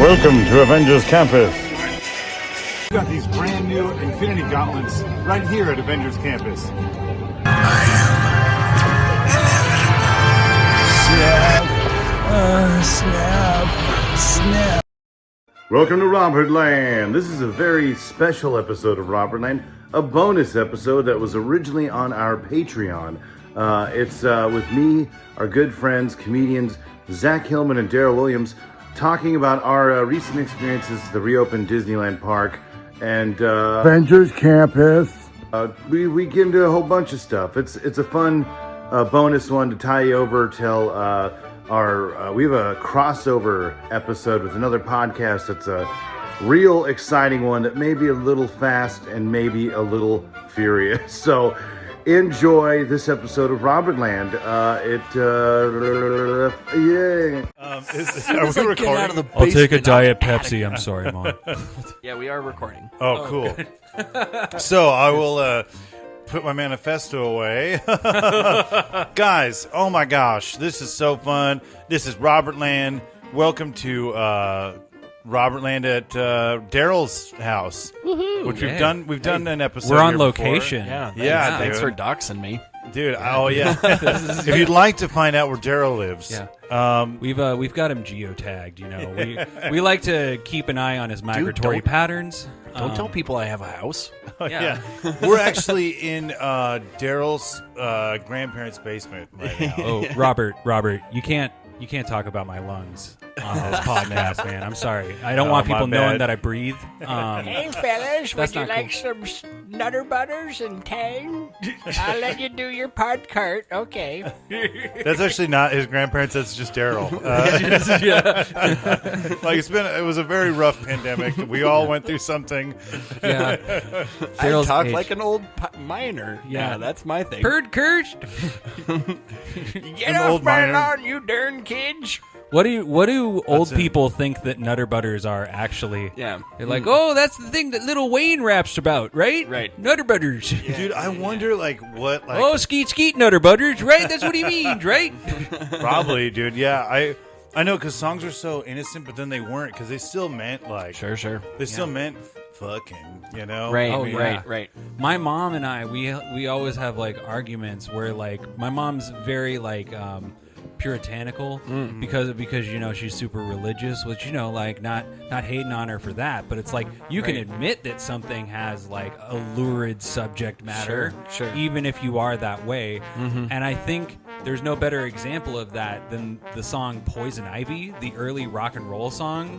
Welcome to Avengers Campus. We got these brand new Infinity Gauntlets right here at Avengers Campus. Snap. Welcome to Robertland. This is a very special episode of Robertland, a bonus episode that was originally on our Patreon. It's with me, our good friends, comedians, Zack, Hillman, and Daryl Williams, talking about our recent experiences at the reopened Disneyland park and Avengers Campus. we get into a whole bunch of stuff. It's a fun bonus one to tie you over till we have a crossover episode with another podcast that's a real exciting one that may be a little fast and maybe a little furious. So enjoy this episode of Robertland. Are we recording? I'll take a Diet Pepsi. I'm sorry, Mom. Yeah, we are recording. Oh, cool. So I will put my manifesto away. Guys, oh my gosh, this is so fun. This is Robertland. Welcome to Robertland at Daryl's house. Woohoo! Which we've done an episode. We're on here location. Yeah, Thanks dude. for doxing me. Dude, oh yeah. If you'd like to find out where Daryl lives, We've got him geotagged. You know, we like to keep an eye on his migratory don't- patterns. Don't tell people I have a house. Yeah. we're actually in Daryl's grandparents' basement right now. Oh, Robert, you can't talk about my lungs on this podcast, man. I'm sorry. I don't want my people knowing bad. that I breathe. Hey, fellas, would That's you not like some Nutter Butters and Tang? I'll let you do your pod cart. Okay. That's actually not his grandparents. That's just Daryl. Like it was a very rough pandemic. We all went through something. Yeah. I Daryl's talk age. like an old miner. Yeah. Yeah, that's my thing. Bird cursed. Get An off old my miner. lawn, you darn kids. What do old it. people think that Nutter Butters are actually? Yeah. They're like, oh, that's the thing that Little Wayne raps about, right? Right. Nutter Butters. Dude, I wonder what Oh, skeet Nutter Butters, right? That's what he means, right? probably, dude. Yeah, I know because songs are so innocent, but then they weren't because they still meant like Sure. they still meant fucking, you know? Right, Oh, yeah. right. My mom and I, we always have like arguments where like my mom's very like puritanical because you know she's super religious, which you know like not hating on her for that, but it's like you can admit that something has like a lurid subject matter, Sure. even if you are that way. And I think there's no better example of that than the song Poison Ivy, the early rock and roll song,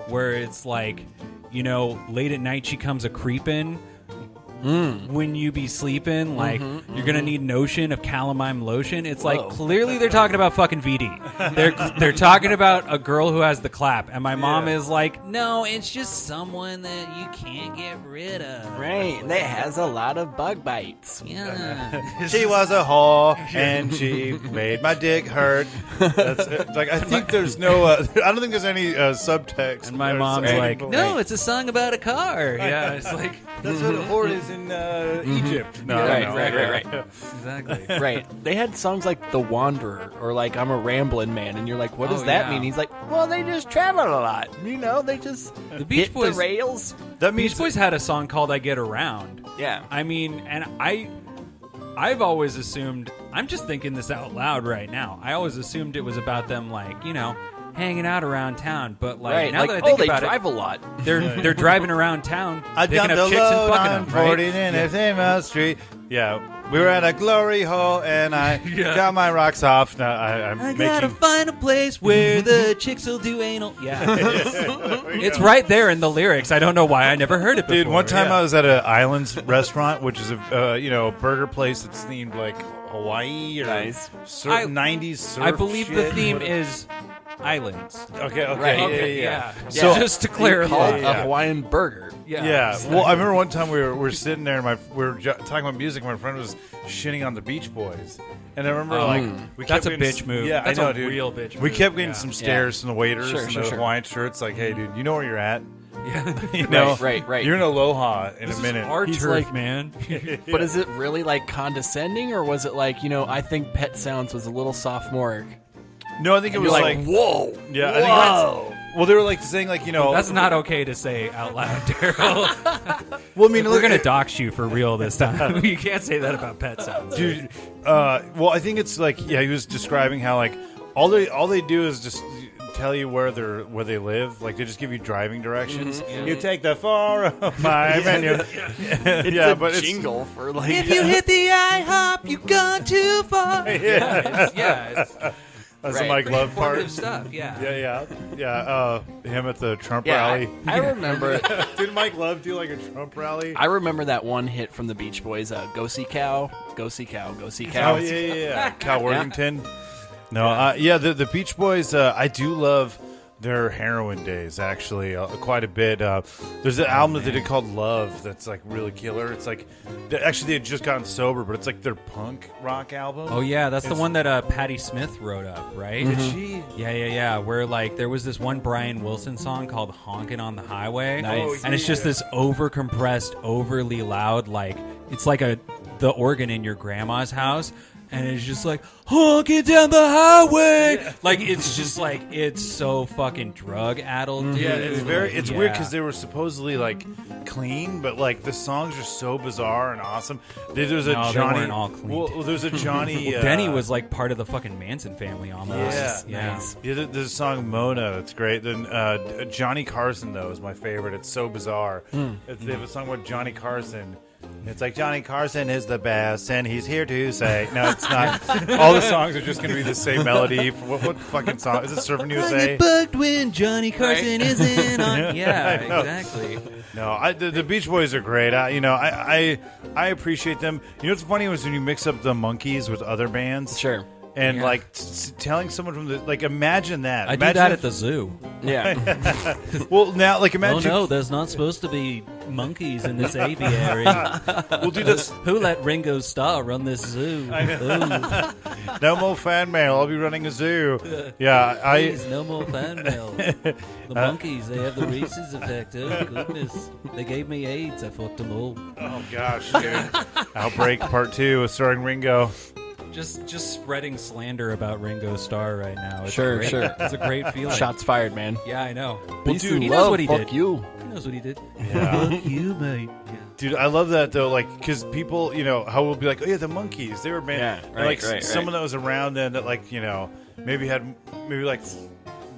where it's like, you know, late at night she comes a creepin'. When you be sleeping, like you're gonna need notion of calamine lotion. It's like clearly they're talking about fucking VD. They're talking about a girl who has the clap, and my mom is like, no, it's just someone that you can't get rid of. Right. That has a lot of bug bites. Yeah. She was a whore and she made my dick hurt. That's it. Like I think there's no. I don't think there's any subtext. And my or mom's something. like, no, it's a song about a car. Yeah, it's like That's what a whore is in Egypt. No, Right, no. right. exactly. Right. They had songs like The Wanderer or like I'm a Ramblin' Man, and you're like, what does Oh, that yeah. mean? He's like, well, they just travel a lot. You know, they just The Beach hit Boys. the rails. That means Beach Boys had a song called "I Get Around." Yeah. I mean, and I've always assumed, I'm just thinking this out loud right now. I always assumed it was about them, like, you know, hanging out around town. But like Right. now Like, that I think they about drive it, a lot. they're driving around town, I picking dumped up the chicks and load fucking on them, right? 40 in the same street. Yeah, we were at a glory hole and I got my rocks off. Now I'm I making. gotta find a place where the chicks will do anal. Yeah, it's right there in the lyrics. I don't know why I never heard it before. Dude, one time Yeah. I was at an Islands restaurant, which is a burger place that's themed like Hawaii or Nice. certain 90s surf I believe the shit. theme is islands. Okay, Right. Yeah. So- just to Call clarify, it a Hawaiian burger. Yeah. Well, I remember one time we were sitting there and we were talking about music. And my friend was shitting on the Beach Boys, and I remember we That's kept a getting bitch move. Yeah, That's I know, a dude. real bitch We move. kept getting Yeah. some stares from the waiters Sure, and sure, the sure. Hawaiian shirts. Like, hey, dude, you know where you're at. Yeah. You know, Right. You're in Aloha in This a is minute. our He's turf, like- man. But is it really like condescending, or was it like, I think Pet Sounds was a little sophomoric? No, I think it was You're like, whoa. yeah, I think that's, well, they were like saying like, you know, That's not okay to say out loud, Daryl. well, I mean, We're look, gonna dox you for real this time. You can't say that about pet sounds, dude. Well, I think it's like, yeah, he was describing how like all they do is just tell you where they live. Like they just give you driving directions. You take the 405 and you, It's but a jingle for like. If you hit the IHOP, you've gone too far. It's that's the Right. Mike Love part. informative stuff. Yeah. Yeah. Him at the Trump Yeah, rally. I remember. Did Mike Love do like a Trump rally? I remember that one hit from the Beach Boys. Go see cow. Go see cow. Go see cow. Oh yeah. Cal Worthington. No, the Beach Boys. I do love their heroin days actually quite a bit. There's an album that they did called Love that's like really killer. It's like actually they had just gotten sober, but it's like their punk rock album. Oh yeah, that's the one that Patti Smith wrote up, right? Did she? Yeah. Where like there was this one Brian Wilson song called "Honkin' on the Highway," Nice. and it's just this overcompressed, overly loud, like it's like the organ in your grandma's house. And it's just like honking down the highway, like it's just like it's so fucking drug addled. Dude. Yeah, it's weird because they were supposedly like clean, but like the songs are so bizarre and awesome. There's a No, they Johnny. weren't all clean. Well, there's a Johnny. Benny was like part of the fucking Manson family almost. Yeah. Yeah, there's a song Mona that's great. Then Johnny Carson though is my favorite. It's so bizarre. They have a song with Johnny Carson. It's like Johnny Carson is the best, and he's here to say. No, it's not. All the songs are just going to be the same melody. What fucking song is it? Surfing USA. Bugged when Johnny Carson isn't on. Yeah, exactly. No, the Beach Boys are great. I appreciate them. You know what's funny was when you mix up the Monkees with other bands. Sure. And Yeah. like telling someone from the like, imagine that. I do Imagine that if- at the zoo. Yeah. Well, now like imagine. Oh no, there's not supposed to be monkeys in this aviary. Well, dude, that's Who let Ringo Starr run this zoo? no more fan mail. I'll be running a zoo. Yeah, Please, no more fan mail. The monkeys, they have the rhesus effect. Oh goodness, they gave me AIDS. I fucked them all. Oh gosh, dude. Outbreak Part 2 starring Ringo. Just spreading slander about Ringo Starr right now. It's Sure, great. sure. It's a great feeling. Shots fired, man. Yeah, I know. Peace dude, and he love. knows what he Fuck did. you. He knows what he did. Yeah. Fuck you, mate. Yeah. Dude, I love that though, like, because people, how we'll be like, oh yeah, the Monkees, they were band, Yeah, and, right, like right, someone that was around then that, like, maybe like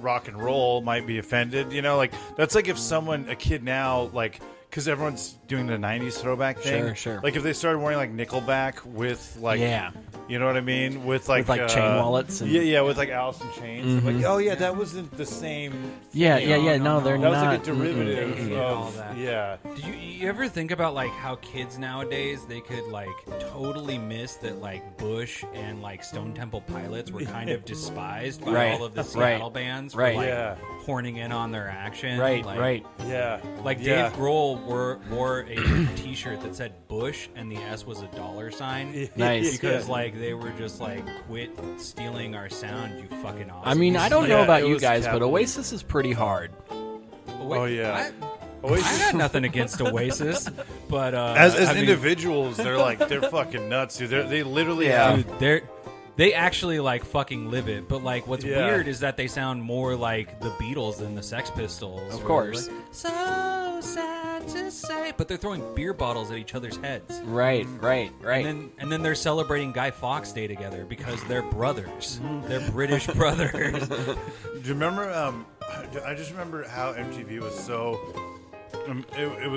rock and roll might be offended, like that's like if a kid now, like, because everyone's doing the '90s throwback thing, Sure. like if they started wearing like Nickelback with like, Yeah. you know what I mean, with like chain wallets and- yeah, with like Alice in Chains, like, oh yeah, that wasn't the same. Yeah, thing. yeah. No, they're That was not. like a derivative Mm-mm. of All that. yeah. Did you ever think about like how kids nowadays they could like totally miss that like Bush and like Stone Temple Pilots were kind of despised by Right. all of the Right. Seattle bands for Right. like Yeah. horning in on their action. Right, Like, right. Yeah, Like yeah. Dave Grohl wore a T-shirt that said Bush and the S was a $sign. Nice. Because like they were just like, quit stealing our sound, you fucking awesome. I mean, I don't know Yeah, about it you was guys, but capital. Oasis is pretty hard. Oh yeah. I got nothing against Oasis, but As I mean, individuals, they're fucking nuts, dude. They literally Yeah. have. dude, they actually like fucking live it. But like, what's Yeah. weird is that they sound more like the Beatles than the Sex Pistols. Of where course. they're like, so sad to say, but they're throwing beer bottles at each other's heads. Right. And then they're celebrating Guy Fawkes Day together because they're brothers. They're British brothers. Do you remember? I just remember how MTV was so. It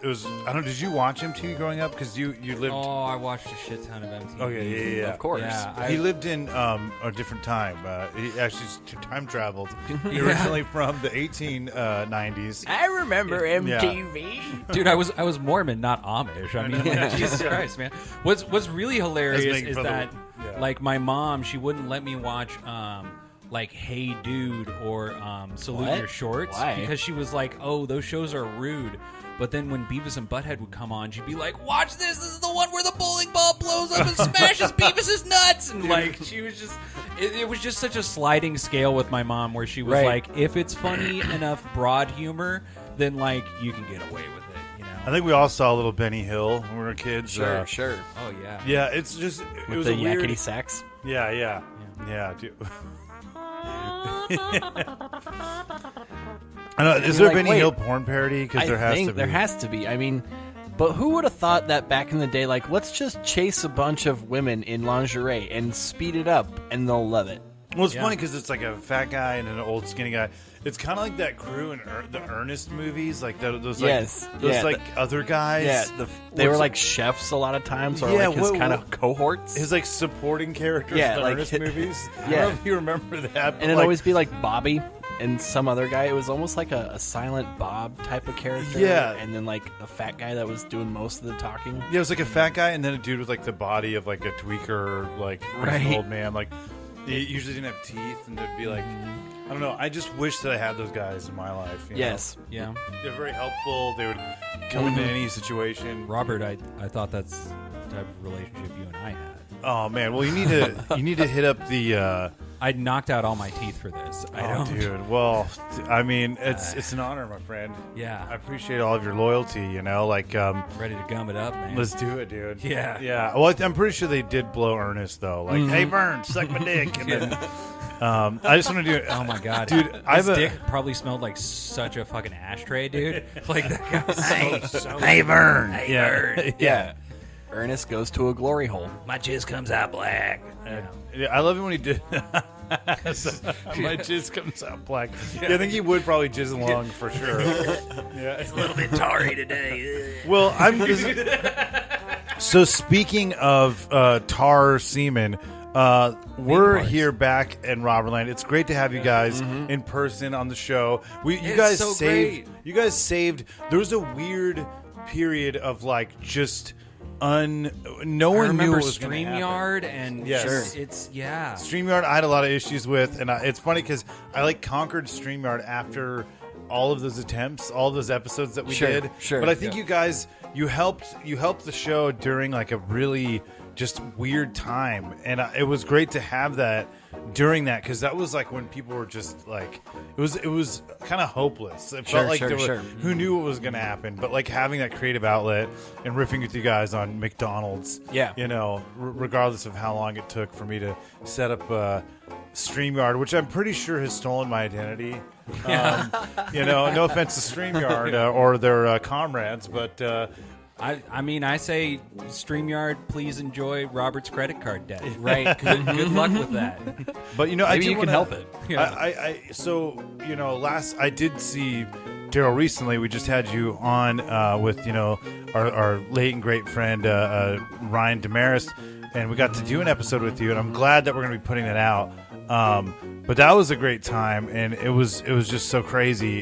was. I don't know. Did you watch MTV growing up? Because you lived. Oh, I watched a shit ton of MTV. Okay, yeah. Of course. Yeah, He lived in a different time. He actually time traveled. Originally from the 1890s. I remember MTV. Dude, I was Mormon, not Amish. I mean, like, Jesus Christ, man. What's really hilarious making is fun of that, yeah. like, my mom, she wouldn't let me watch, like, Hey Dude or Salute What? Your Shorts Why? because she was like, oh, those shows are rude. But then when Beavis and Butthead would come on, she'd be like, watch this. This is the one where the bowling ball blows up and smashes Beavis's nuts. And, like, she was just... It was just such a sliding scale with my mom where she was Right. like, if it's funny enough broad humor, then, like, you can get away with it, you know? I think we all saw Little Benny Hill when we were kids. Sure. Oh, yeah. Yeah, it's just it With was the a weird. yakety sax. Yeah, dude. I know. Is You're there a like, Benny wait, Hill porn parody? Because there has to be. There has to be. I mean, but who would have thought that back in the day? Like, let's just chase a bunch of women in lingerie and speed it up, and they'll love it. Well, it's funny because it's like a fat guy and an old skinny guy. It's kind of like that crew in the Ernest movies, like those other guys. Yeah, they were like chefs a lot of times, or like his kind of cohorts. His like supporting characters in the Ernest movies. I don't know if you remember that. And it'd always be like Bobby and some other guy. It was almost like a silent Bob type of character. Yeah. And then like a fat guy that was doing most of the talking. Yeah, it was like a fat guy and then a dude with like the body of like a tweaker, like an old man. Like he usually didn't have teeth, and they'd be like, I don't know. I just wish that I had those guys in my life. You know? Yeah. They're very helpful. They would come into any situation. Robert, I thought that's the type of relationship you and I had. Oh man, well you need to hit up the. I knocked out all my teeth for this. Dude. Well, I mean, it's an honor, my friend. Yeah. I appreciate all of your loyalty. You know, like Ready to gum it up, man. let's do it, dude. Yeah. Yeah. Well, I'm pretty sure they did blow Ernest though. Like, hey, Vern, suck my dick. And then, I just want to do it. Oh my god, dude! His dick probably smelled like such a fucking ashtray, dude. Like that guy was so Hey, Vern. Hey, Vern. Yeah. Ernest goes to a glory hole. My jizz comes out black. Yeah, I love it when he did. My jizz comes out black. Yeah, I think he would probably jizz along for sure. Yeah, It's a little bit tarry today. well, So speaking of tar semen, we're here back in Robertland. It's great to have you guys in person on the show. You guys so saved. great. You guys saved. There was a weird period of like just no I one remember knew what was going to happen. StreamYard and Yes. Sure. it's StreamYard, I had a lot of issues with, and it's funny because I like conquered StreamYard after all of those attempts, all those episodes that we did. Sure. But I think you guys, you helped the show during like a really just weird time, and it was great to have that during that because that was like when people were just like it was kind of hopeless. It felt like who knew what was going to happen, but like having that creative outlet and riffing with you guys on McDonald's, you know, regardless of how long it took for me to set up StreamYard, which I'm pretty sure has stolen my identity. You know, no offense to StreamYard or their comrades, but I mean, I say StreamYard, please enjoy Robert's credit card debt. Right. Good luck with that. But you know, Maybe you can help it. So you know, I did see Daryl recently. We just had you on with our late and great friend Ryan Damaris, and we got to do an episode with you. And I'm glad that we're going to be putting that out. But that was a great time, and it was just so crazy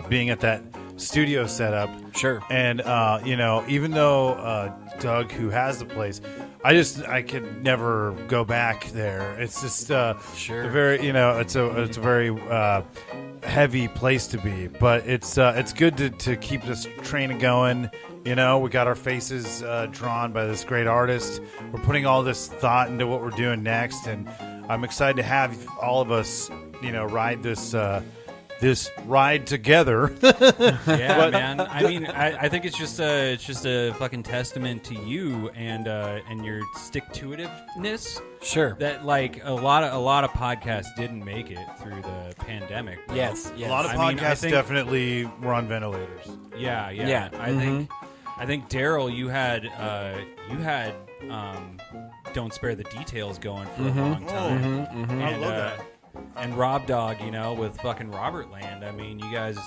being at that studio setup. Sure. And even though Doug, who has the place, I could never go back there. It's just a very it's a very heavy place to be, but it's good to keep this train going. You know, we got our faces drawn by this great artist. We're putting all this thought into what we're doing next, and I'm excited to have all of us, ride this ride together. Yeah, man. I mean, I think it's just a fucking testament to you and your stick-to-itiveness. Sure. That like a lot of podcasts didn't make it through the pandemic. Bro. Yes. A lot of podcasts definitely were on ventilators. Yeah. Yeah. I think Daryl, you had Don't Spare the Details going for a long time. I love that. And Rob Dog, with fucking Robertland. I mean, you guys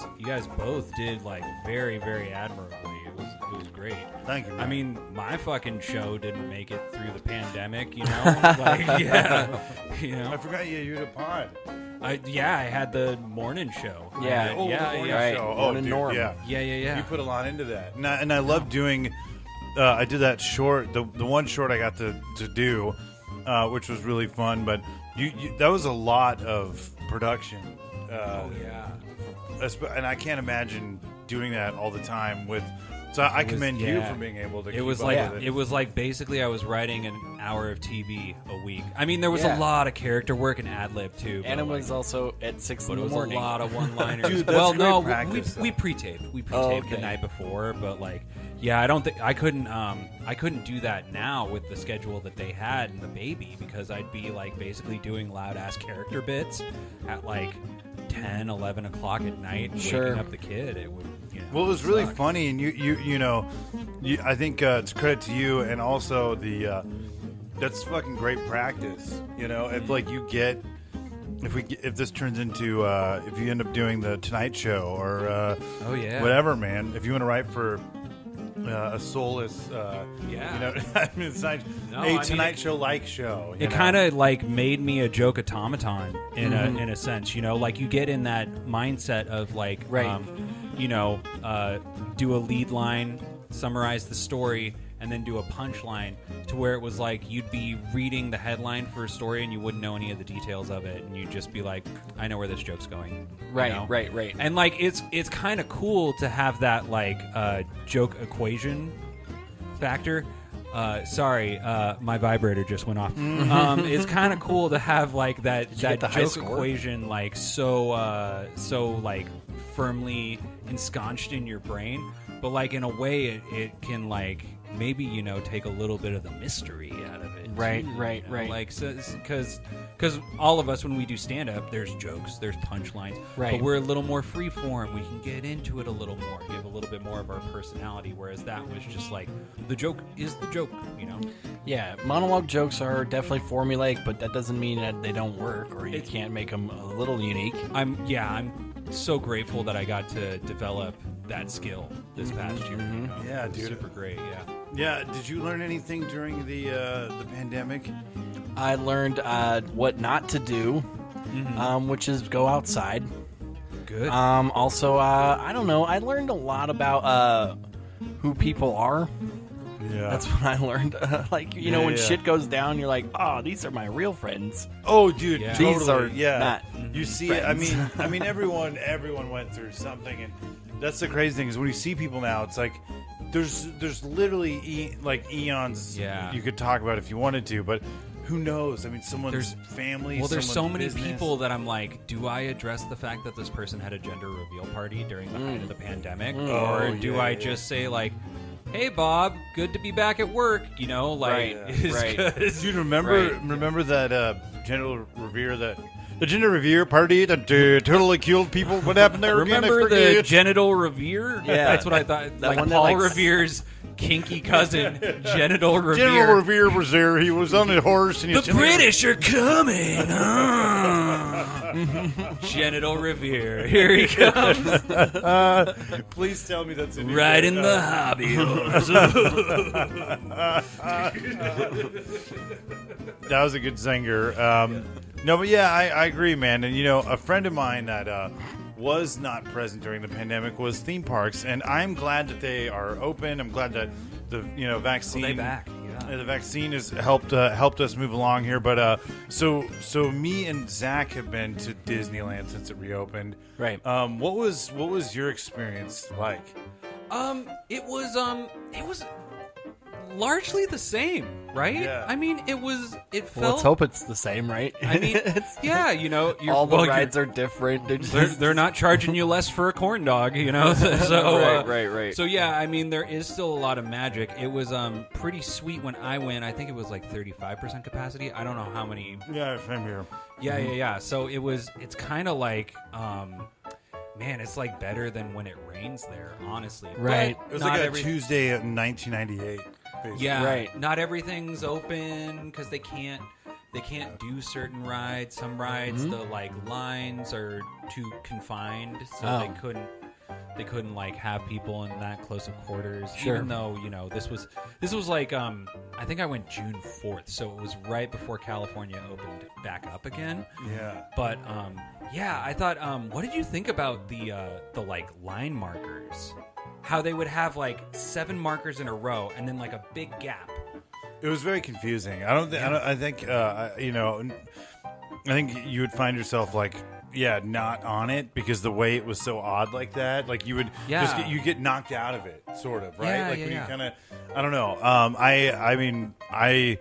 both did like very, very admirably. It was great. Thank you, man. I mean, my fucking show didn't make it through the pandemic, I forgot you had a pod. I had the morning show. Yeah. Morning Right. show. Morning Dude, Norm. yeah. You put a lot into that, and I love doing. I did that short, the one short I got to do, which was really fun. But you that was a lot of production. And I can't imagine doing that all the time with So I commend you yeah. for being able to. It keep was up like with it was like basically I was writing an hour of TV a week. I mean, there was Yeah. a lot of character work and ad lib too. And it but, was also at 6 but in it the was morning. a lot of one-liners. Dude, that's well, great no, practice, we though. pre-taped. We pre-taped Oh, okay. the night before, but like, yeah, I don't think I couldn't do that now with the schedule that they had and the baby because I'd be like basically doing loud ass character bits at like 10, 11 o'clock at night, Sure. waking up the kid. It would. You know, Well, it was really suck. funny, and you know, I think it's credit to you, and also the that's fucking great practice. You know, if like you get if this turns into if you end up doing the Tonight Show or Oh yeah. whatever, man, if you want to write for a soulless, Yeah. you know, I mean, it's not No, a I mean, Tonight Show like show. you It know? kind of like made me a joke automaton in Mm-hmm. a sense, you know, like you get in that mindset of like, Right. you know, do a lead line, summarize the story, and then do a punchline to where it was like you'd be reading the headline for a story and you wouldn't know any of the details of it, and you'd just be like, I know where this joke's going. you Right, know? right. And like it's kind of cool to have that like joke equation factor. Sorry, my vibrator just went off. It's kind of cool to have like that you get the high joke score? equation like so like firmly ensconced in your brain, but like in a way it can like maybe you know take a little bit of the mystery out of it. Right, too, right, you know? right. Like because all of us when we do stand up, there's jokes, there's punchlines, Right. but we're a little more free form. We can get into it a little more, give a little bit more of our personality. Whereas that was just like the joke is the joke, you know. Yeah, monologue jokes are definitely formulaic, but that doesn't mean that they don't work or you can't make them a little unique. I'm so grateful that I got to develop that skill this past year. You know? Yeah, dude. super great. Yeah. Yeah. Did you learn anything during the pandemic? I learned what not to do, which is go outside. Good. Also, I don't know. I learned a lot about who people are. Yeah. That's what I learned. Like, you know, Yeah, when yeah. shit goes down, you're like, oh, these are my real friends. Oh, dude, Yeah. totally. These are yeah. not You see, friends. I mean, everyone went through something, and that's the crazy thing is when you see people now, it's like there's literally like eons. Yeah. You could talk about if you wanted to, but who knows? I mean, someone's There's- family. Well, there's so someone's many business. people that I'm like, do I address the fact that this person had a gender reveal party during the height of the pandemic, or Oh, do yeah, I yeah. just say like, "Hey, Bob, good to be back at work," you know, like, Right, it's right. 'cause- Dude, remember Right. remember that gender revere the gender revere party that totally killed people? What happened there again? I Remember the forget. genital revere? Yeah. That's what I thought. That Like one that, Paul like, Revere's kinky cousin, genital revere. General Revere was there. He was on a horse, and he The British are coming. Genital Revere. Here he comes. Please tell me that's in Right in the hobby horse. That was a good zinger. No, but yeah, I agree, man. And you know, a friend of mine that was not present during the pandemic was theme parks, and I'm glad that they are open. I'm glad that the vaccine. They back. Yeah. The vaccine has helped us move along here. But so me and Zack have been to Disneyland since it reopened. Right. What was your experience like? It was largely the same, right? Yeah. I mean, it Well, felt. let's hope it's the same, right? I mean, yeah, you know, all the rides are different. they're not charging you less for a corn dog, you know. So Right. So yeah, I mean, there is still a lot of magic. It was pretty sweet when I went. I think it was like 35% capacity. I don't know how many. Yeah, same here. Yeah. So it's kind of like man, it's like better than when it rains there, honestly. Right. But It was not like a every- Tuesday in 1998. basically. Yeah, Right. Not everything's open because they can't do certain rides. Some rides the like lines are too confined, so Oh. they couldn't like have people in that close of quarters. Sure. Even though this was like I think I went June 4th, so it was right before California opened back up again. Yeah. But yeah, I thought what did you think about the like line markers? How they would have like 7 markers in a row and then like a big gap. It was very confusing. I think you would find yourself like not on it because the way it was so odd like that. Like you would just get knocked out of it, sort of, right? Yeah, like yeah, when yeah. you kind of, I don't know. I mean, I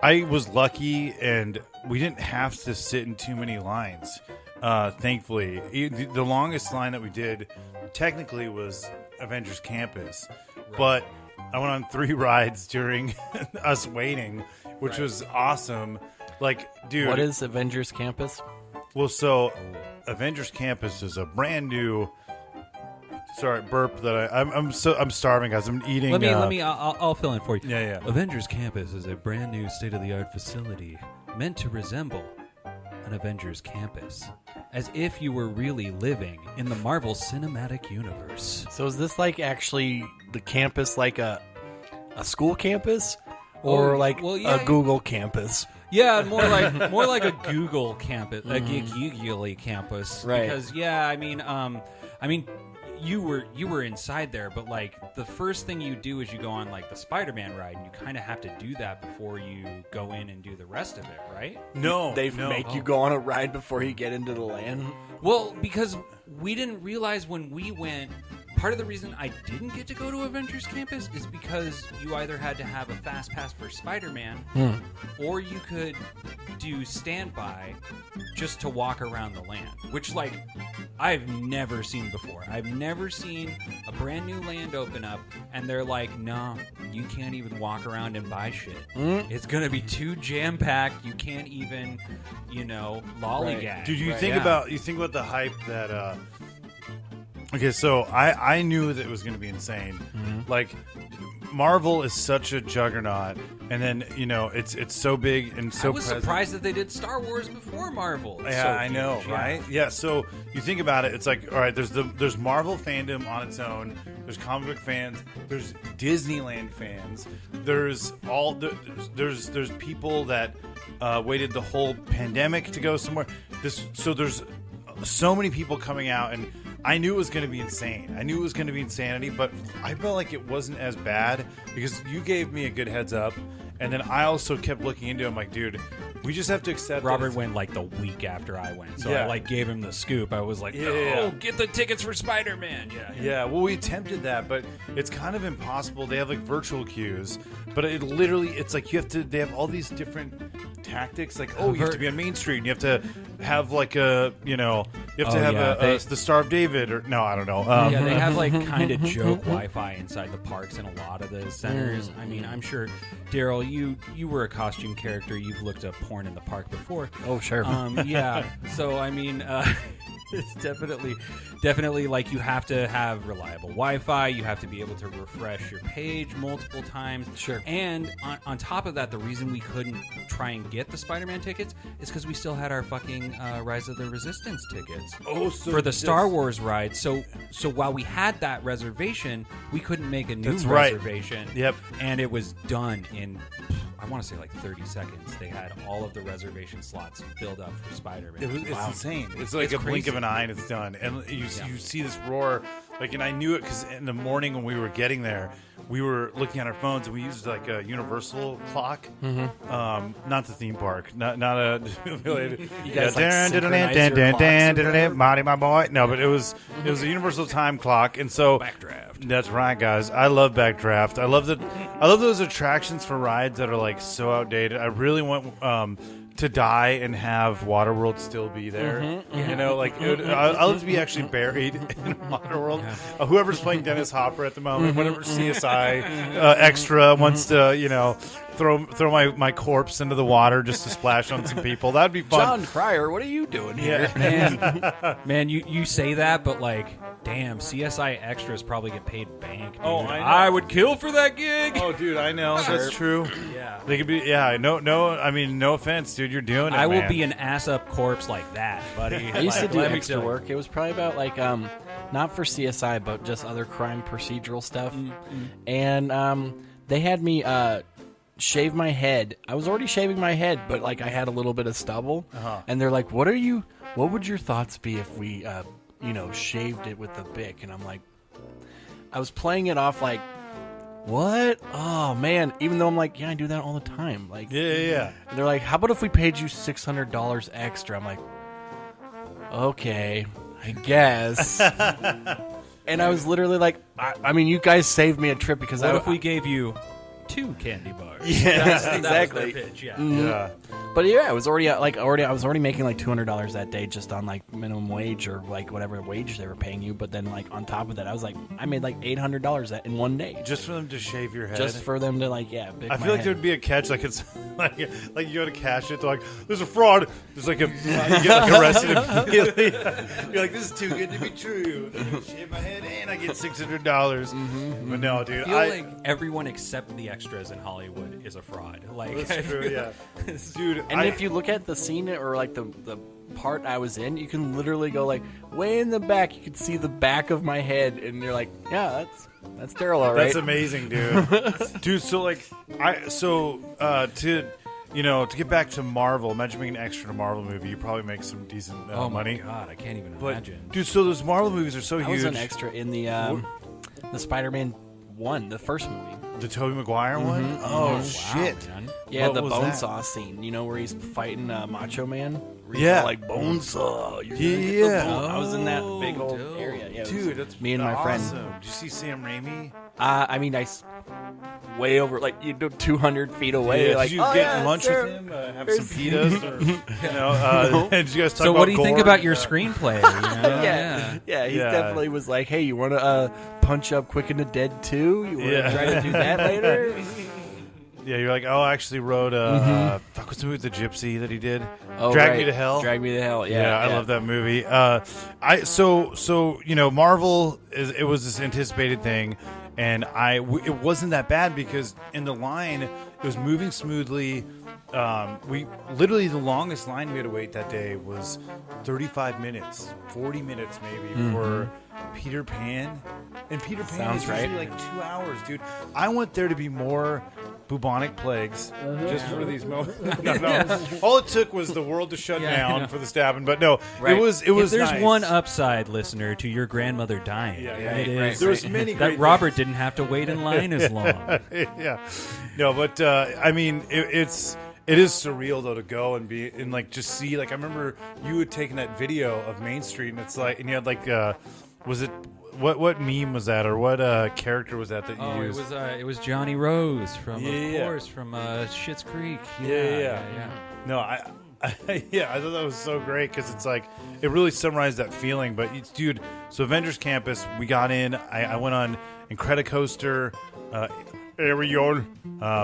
was lucky and we didn't have to sit in too many lines. Thankfully, the longest line that we did technically was Avengers Campus, but I went on 3 rides during us waiting, which was awesome. Like, dude, What is Avengers Campus? well, so Avengers Campus is a brand new. Sorry, burp that I'm starving, guys. I'm eating. Let me. I'll fill in for you. Yeah. Avengers Campus is a brand new state-of-the-art facility meant to resemble an Avengers campus, as if you were really living in the Marvel Cinematic Universe. So is this like actually the campus, like a school campus, or like a Google campus? Yeah, more like a Google campus, a Google campus. Right. Because I mean, you were inside there, but like the first thing you do is you go on like the Spider-Man ride, and you kind of have to do that before you go in and do the rest of it, right? They make you go on a ride before you get into the land. Well, because we didn't realize when we went. Part of the reason I didn't get to go to Avengers Campus is because you either had to have a fast pass for Spider-Man, or you could do standby just to walk around the land, which, like, I've never seen before. I've never seen a brand new land open up, and they're like, no, you can't even walk around and buy shit. It's going to be too jam-packed. You can't even, lollygag. Dude, you think about the hype that. Okay, so I knew that it was going to be insane. Like, Marvel is such a juggernaut, and then it's so big and so. I was surprised that they did Star Wars before Marvel. It's Yeah, so I know, huge, right? Yeah. So you think about it, it's like, all right, there's Marvel fandom on its own. There's comic book fans. There's Disneyland fans. There's there's people that waited the whole pandemic to go somewhere. So there's so many people coming out, and I knew it was going to be insane. I knew it was going to be insanity, but I felt like it wasn't as bad because you gave me a good heads up, and then I also kept looking into it. I'm like, dude, we just have to accept that Robert it's- went like the week after I went, so Yeah. I like gave him the scoop. I was like, Yeah. get the tickets for Spider-Man. Yeah, well, we attempted that, but it's kind of impossible. They have like virtual queues, but it's like they have all these different tactics. Like, you have to be on Main Street, and you have to have like the Star of David, or no, I don't know. Yeah, they have like kind of joke Wi-Fi inside the parks in a lot of the centers. I mean, I'm sure, Daryl, you were a costume character. You've looked up porn in the park before. Oh, sure. Yeah. So I mean, it's definitely like you have to have reliable Wi-Fi. You have to be able to refresh your page multiple times. Sure. And on top of that, the reason we couldn't try and get the Spider-Man tickets is because we still had our fucking Rise of the Resistance tickets. Oh, so for the Star Wars ride. So while we had that reservation, we couldn't make a new That's right. reservation. Yep. And it was done in, I want to say like 30 seconds. They had all of the reservation slots filled up for Spider-Man. It's insane. It's like It's a blink crazy. of an eye and it's done. And you see this roar, like, and I knew it because in the morning when we were getting there, we were looking at our phones and we used like a universal clock, not the theme park, not a. You guys, like, synchronize your clocks Marty, my boy. No, but it was a universal time clock, and so Backdraft. That's right, guys. I love Backdraft. I love those attractions for rides that are like so outdated. I really want to die and have Waterworld still be there. You know, like I'd love to be actually buried in Waterworld. Whoever's playing Dennis Hopper at the moment, whatever CSI extra wants to, throw my corpse into the water just to splash on some people. That'd be fun. John Cryer, what are you doing here? Man, you say that, but like, damn, CSI extras probably get paid bank. Dude. Oh, I know. I would kill for that gig. Oh, dude, I know. That's true. Yeah. They could be. Yeah. No. I mean, no offense, dude. You're doing it. I will man. be an ass up corpse like that, buddy. I used to do let me extra tell you. work. It was probably about like not for CSI, but just other crime procedural stuff. And they had me shave my head. I was already shaving my head, but like I had a little bit of stubble. And they're like, "What would your thoughts be if we shaved it with the Bic?" And I'm like, I was playing it off like, what? Oh man! Even though I'm like, yeah, I do that all the time. Like, Yeah. they're like, how about if we paid you $600 extra? I'm like, okay, I guess. And I was literally like, I mean, you guys saved me a trip because What if we gave you 2 candy bars? Yeah, That was exactly. their pitch, yeah. Yeah. But yeah, I was already I was already making like $200 that day just on like minimum wage or like whatever wage they were paying you. But then like on top of that, I was like, I made like $800 in one day Just for them to shave your head. just for them to like pick I my feel like head. there'd be a catch, like it's like you go to cash it, they're like, "There's a fraud." There's like you get like arrested immediately. You're like, "This is too good to be true." Shave my head and I get $600. But no, dude, I feel like everyone except the extras in Hollywood is a fraud. Like, that's true, yeah, dude. And if you look at the scene or like the part I was in, you can literally go like way in the back. You can see the back of my head, and you're like, yeah, that's Daryl, all right. That's amazing, dude. Dude, so like to get back to Marvel, imagine being an extra in a Marvel movie, you probably make some decent oh money. my god, I can't even But imagine. dude, so those Marvel movies are so I huge. was an extra in the Spider-Man 1, the first movie. The Tobey Maguire one? Oh, Wow, shit. man. Yeah, What the was bone that? saw scene. You know where he's fighting Macho Man? Where he's Yeah. all like bone saw. You're gonna Yeah. get the bone. I was in that big old dope. area. Yeah, it was Dude, that's me and my friend. awesome. Did you see Sam Raimi? I mean, way over, like, you know, 200 feet away. Yeah, like, did you get lunch with him? Have some pitas? Or, did you guys talk So about what do you think gore? about your screenplay? You know? Yeah, he Yeah. definitely was like, hey, you want to punch up Quick and the Dead 2? You want to Yeah. try to do that later? Yeah, you're like, oh, I actually wrote fuck, what's the movie with the gypsy that he did? Oh, Drag right. Me to Hell. Drag Me to Hell, Yeah, I love that movie. So you know, Marvel it was this anticipated thing, and it wasn't that bad because in the line it was moving smoothly. We literally the longest line we had to wait that day was 35 minutes, 40 minutes maybe for Peter Pan, and Peter Pan Sounds is right. usually like 2 hours, dude. I want there to be more bubonic plagues just for these moments. No. All it took was the world to shut down for the stabbing, but no, Right. it was If there's nice. one upside, listener, to your grandmother dying, Yeah, it right, is there was many that great Robert didn't have to wait in line as long. yeah, no, but I mean, it is surreal though to go and be and like just see like I remember you had taken that video of Main Street and it's like and you had like was it what meme was that or what character was that you Oh, used? it was Johnny Rose from, Yeah, of yeah. course, from Schitt's Creek. Yeah. No, I yeah, I thought that was so great because it's like it really summarized that feeling. But it's, dude, so Avengers Campus, we got in. I went on Incredicoaster. Ariel,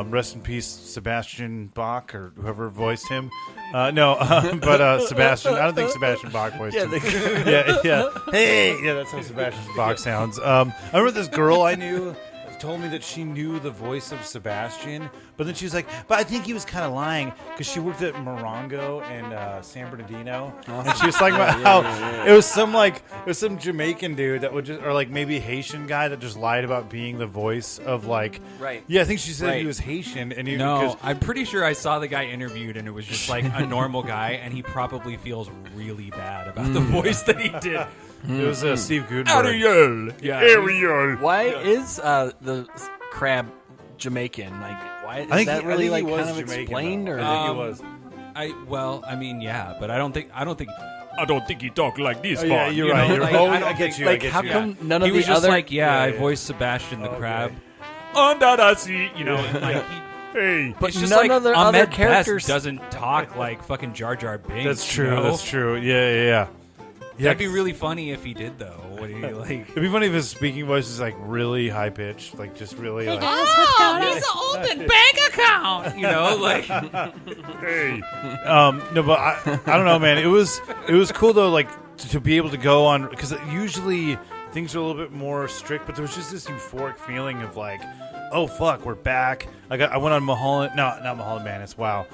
rest in peace, Sebastian Bach or whoever voiced him. But Sebastian. I don't think Sebastian Bach voiced him. Yeah. Hey, yeah, that's how Sebastian Bach sounds. I remember this girl I knew told me that she knew the voice of Sebastian, but then she was like, but I think he was kind of lying because she worked at Morongo and San Bernardino, and she was talking about how it was some Jamaican dude that would just, or like maybe Haitian guy that just lied about being the voice of like, Right. Yeah, I think she said Right. he was Haitian, and he No, because I'm pretty sure I saw the guy interviewed, and it was just like a normal guy, and he probably feels really bad about the voice that he did. it was Steve Gutenberg. Ariel, yeah, Ariel. Why is the crab Jamaican? Like, why is that really he like was kind of Jamaican, explained? though. Or I think he was. I mean, yeah, but I don't think he talked like this. Yeah, man, you're you right. know? You're Like, right. I I don't get think- you. I like, get how you. come none of He the was just other? like, I yeah. voiced Sebastian the Okay. crab. Under the sea, you know, and like he. Hey, But It's just none like of the Ahmed other Best characters doesn't talk like fucking Jar Jar Binks. that's true. You know? That's true. Yeah. That'd be really funny if he did, though. What do you like? It'd be funny if his speaking voice is like really high pitched, like just really like. Oh, he's an open bank account. You know, like Hey. No, but I don't know, man. It was cool though, like to be able to go on because usually things are a little bit more strict, but there was just this euphoric feeling of like, oh fuck, we're back. I went on Mulholland, not Mulholland Madness. Wow.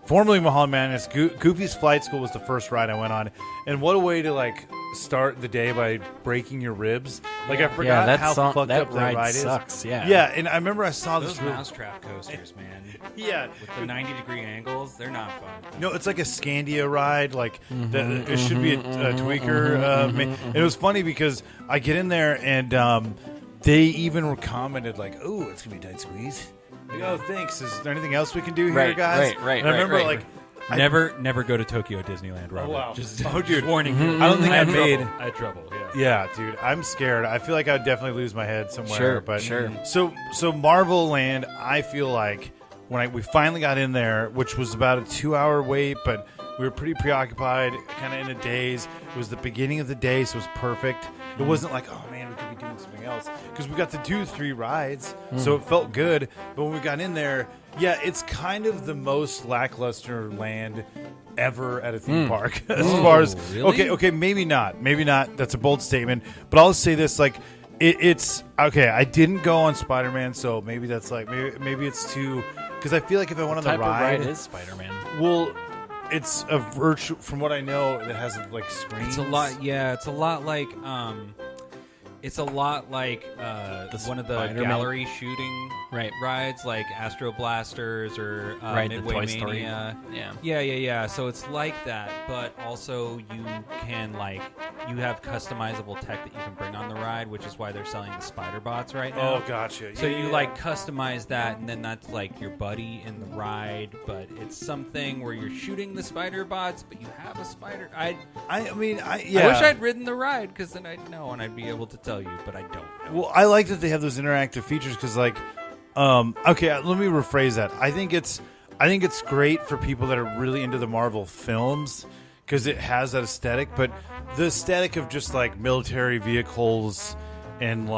Formerly Mulholland Madness, Goofy's Flight School was the first ride I went on, and what a way to like start the day by breaking your ribs. Like I forgot that how song- fucked that up that ride ride sucks, is. yeah. Yeah, and I remember I saw those this. Real- mousetrap coasters, man. yeah, With the 90-degree angles, they're not fun. no, it's like a Scandia ride. Like it should be a tweaker. And it was funny because I get in there and they even commented like, "Oh, it's gonna be a tight squeeze." Like, oh, thanks. Is there anything else we can do here, Right, guys? right, And I remember right. like Never go to Tokyo Disneyland, Robert. Oh, wow. Just, Oh, dude. just warning you. I don't think I had I made- trouble. I had trouble. Yeah. Yeah, dude, I'm scared. I feel like I'd definitely lose my head somewhere. Sure, but sure. So Marvel Land, I feel like when we finally got in there, which was about a 2-hour wait, but we were pretty preoccupied, kind of in a daze. It was the beginning of the day, so it was perfect. It wasn't like, oh man, we could be doing something else, because we got to do 3 rides, so it felt good. But when we got in there, yeah, it's kind of the most lackluster land ever at a theme park as far as really? okay, maybe not, that's a bold statement, but I'll say this, like it's okay. I didn't go on Spider-Man, so maybe that's like maybe it's too, because I feel like if I went on the type of ride, ride is Spider-Man? well, it's a virtual, from what I know, it has like screens. It's a lot. Yeah, it's a lot like one of the Spider-Man. gallery shooting Right. rides, like Astro Blasters or Right, the Midway Toy Story. Mania. Yeah. Yeah. So it's like that, but also you can you have customizable tech that you can bring on the ride, which is why they're selling the Spider Bots right now. Oh, gotcha. So Yeah, you yeah. customize that, and then that's like your buddy in the ride, but it's something where you're shooting the Spider Bots, but you have a spider. I yeah. wish I'd ridden the ride, because then I'd know and I'd be able to tell you, but I don't know. Well, I like that they have those interactive features, because okay, let me rephrase that. I think it's great for people that are really into the Marvel films, because it has that aesthetic, but the aesthetic of just like military vehicles and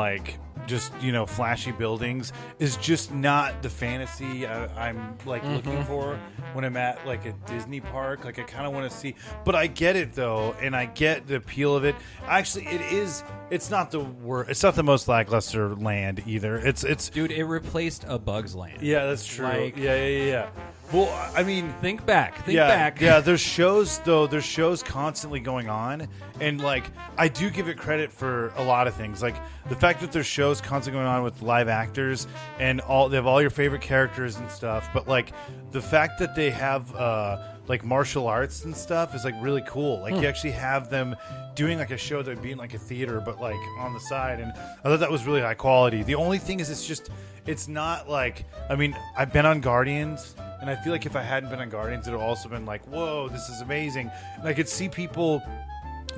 just flashy buildings is just not the fantasy I'm looking for when I'm at a Disney park. I kind of want to see, but I get it though, and I get the appeal of it. Actually, it's not the worst. It's not the most lackluster land either. It's Dude, it replaced A Bug's Land. yeah, that's true. Like- Yeah. Well, I mean, Think back. Yeah, there's shows though. There's shows constantly going on, and I do give it credit for a lot of things, like the fact that there's shows constantly going on with live actors and they have all your favorite characters and stuff. But the fact that they have martial arts and stuff is really cool. You actually have them doing a show that would be in a theater, but on the side, and I thought that was really high quality. The only thing is, it's not I mean, I've been on Guardians, and I feel like if I hadn't been on Guardians, it would have also been whoa, this is amazing. And I could see people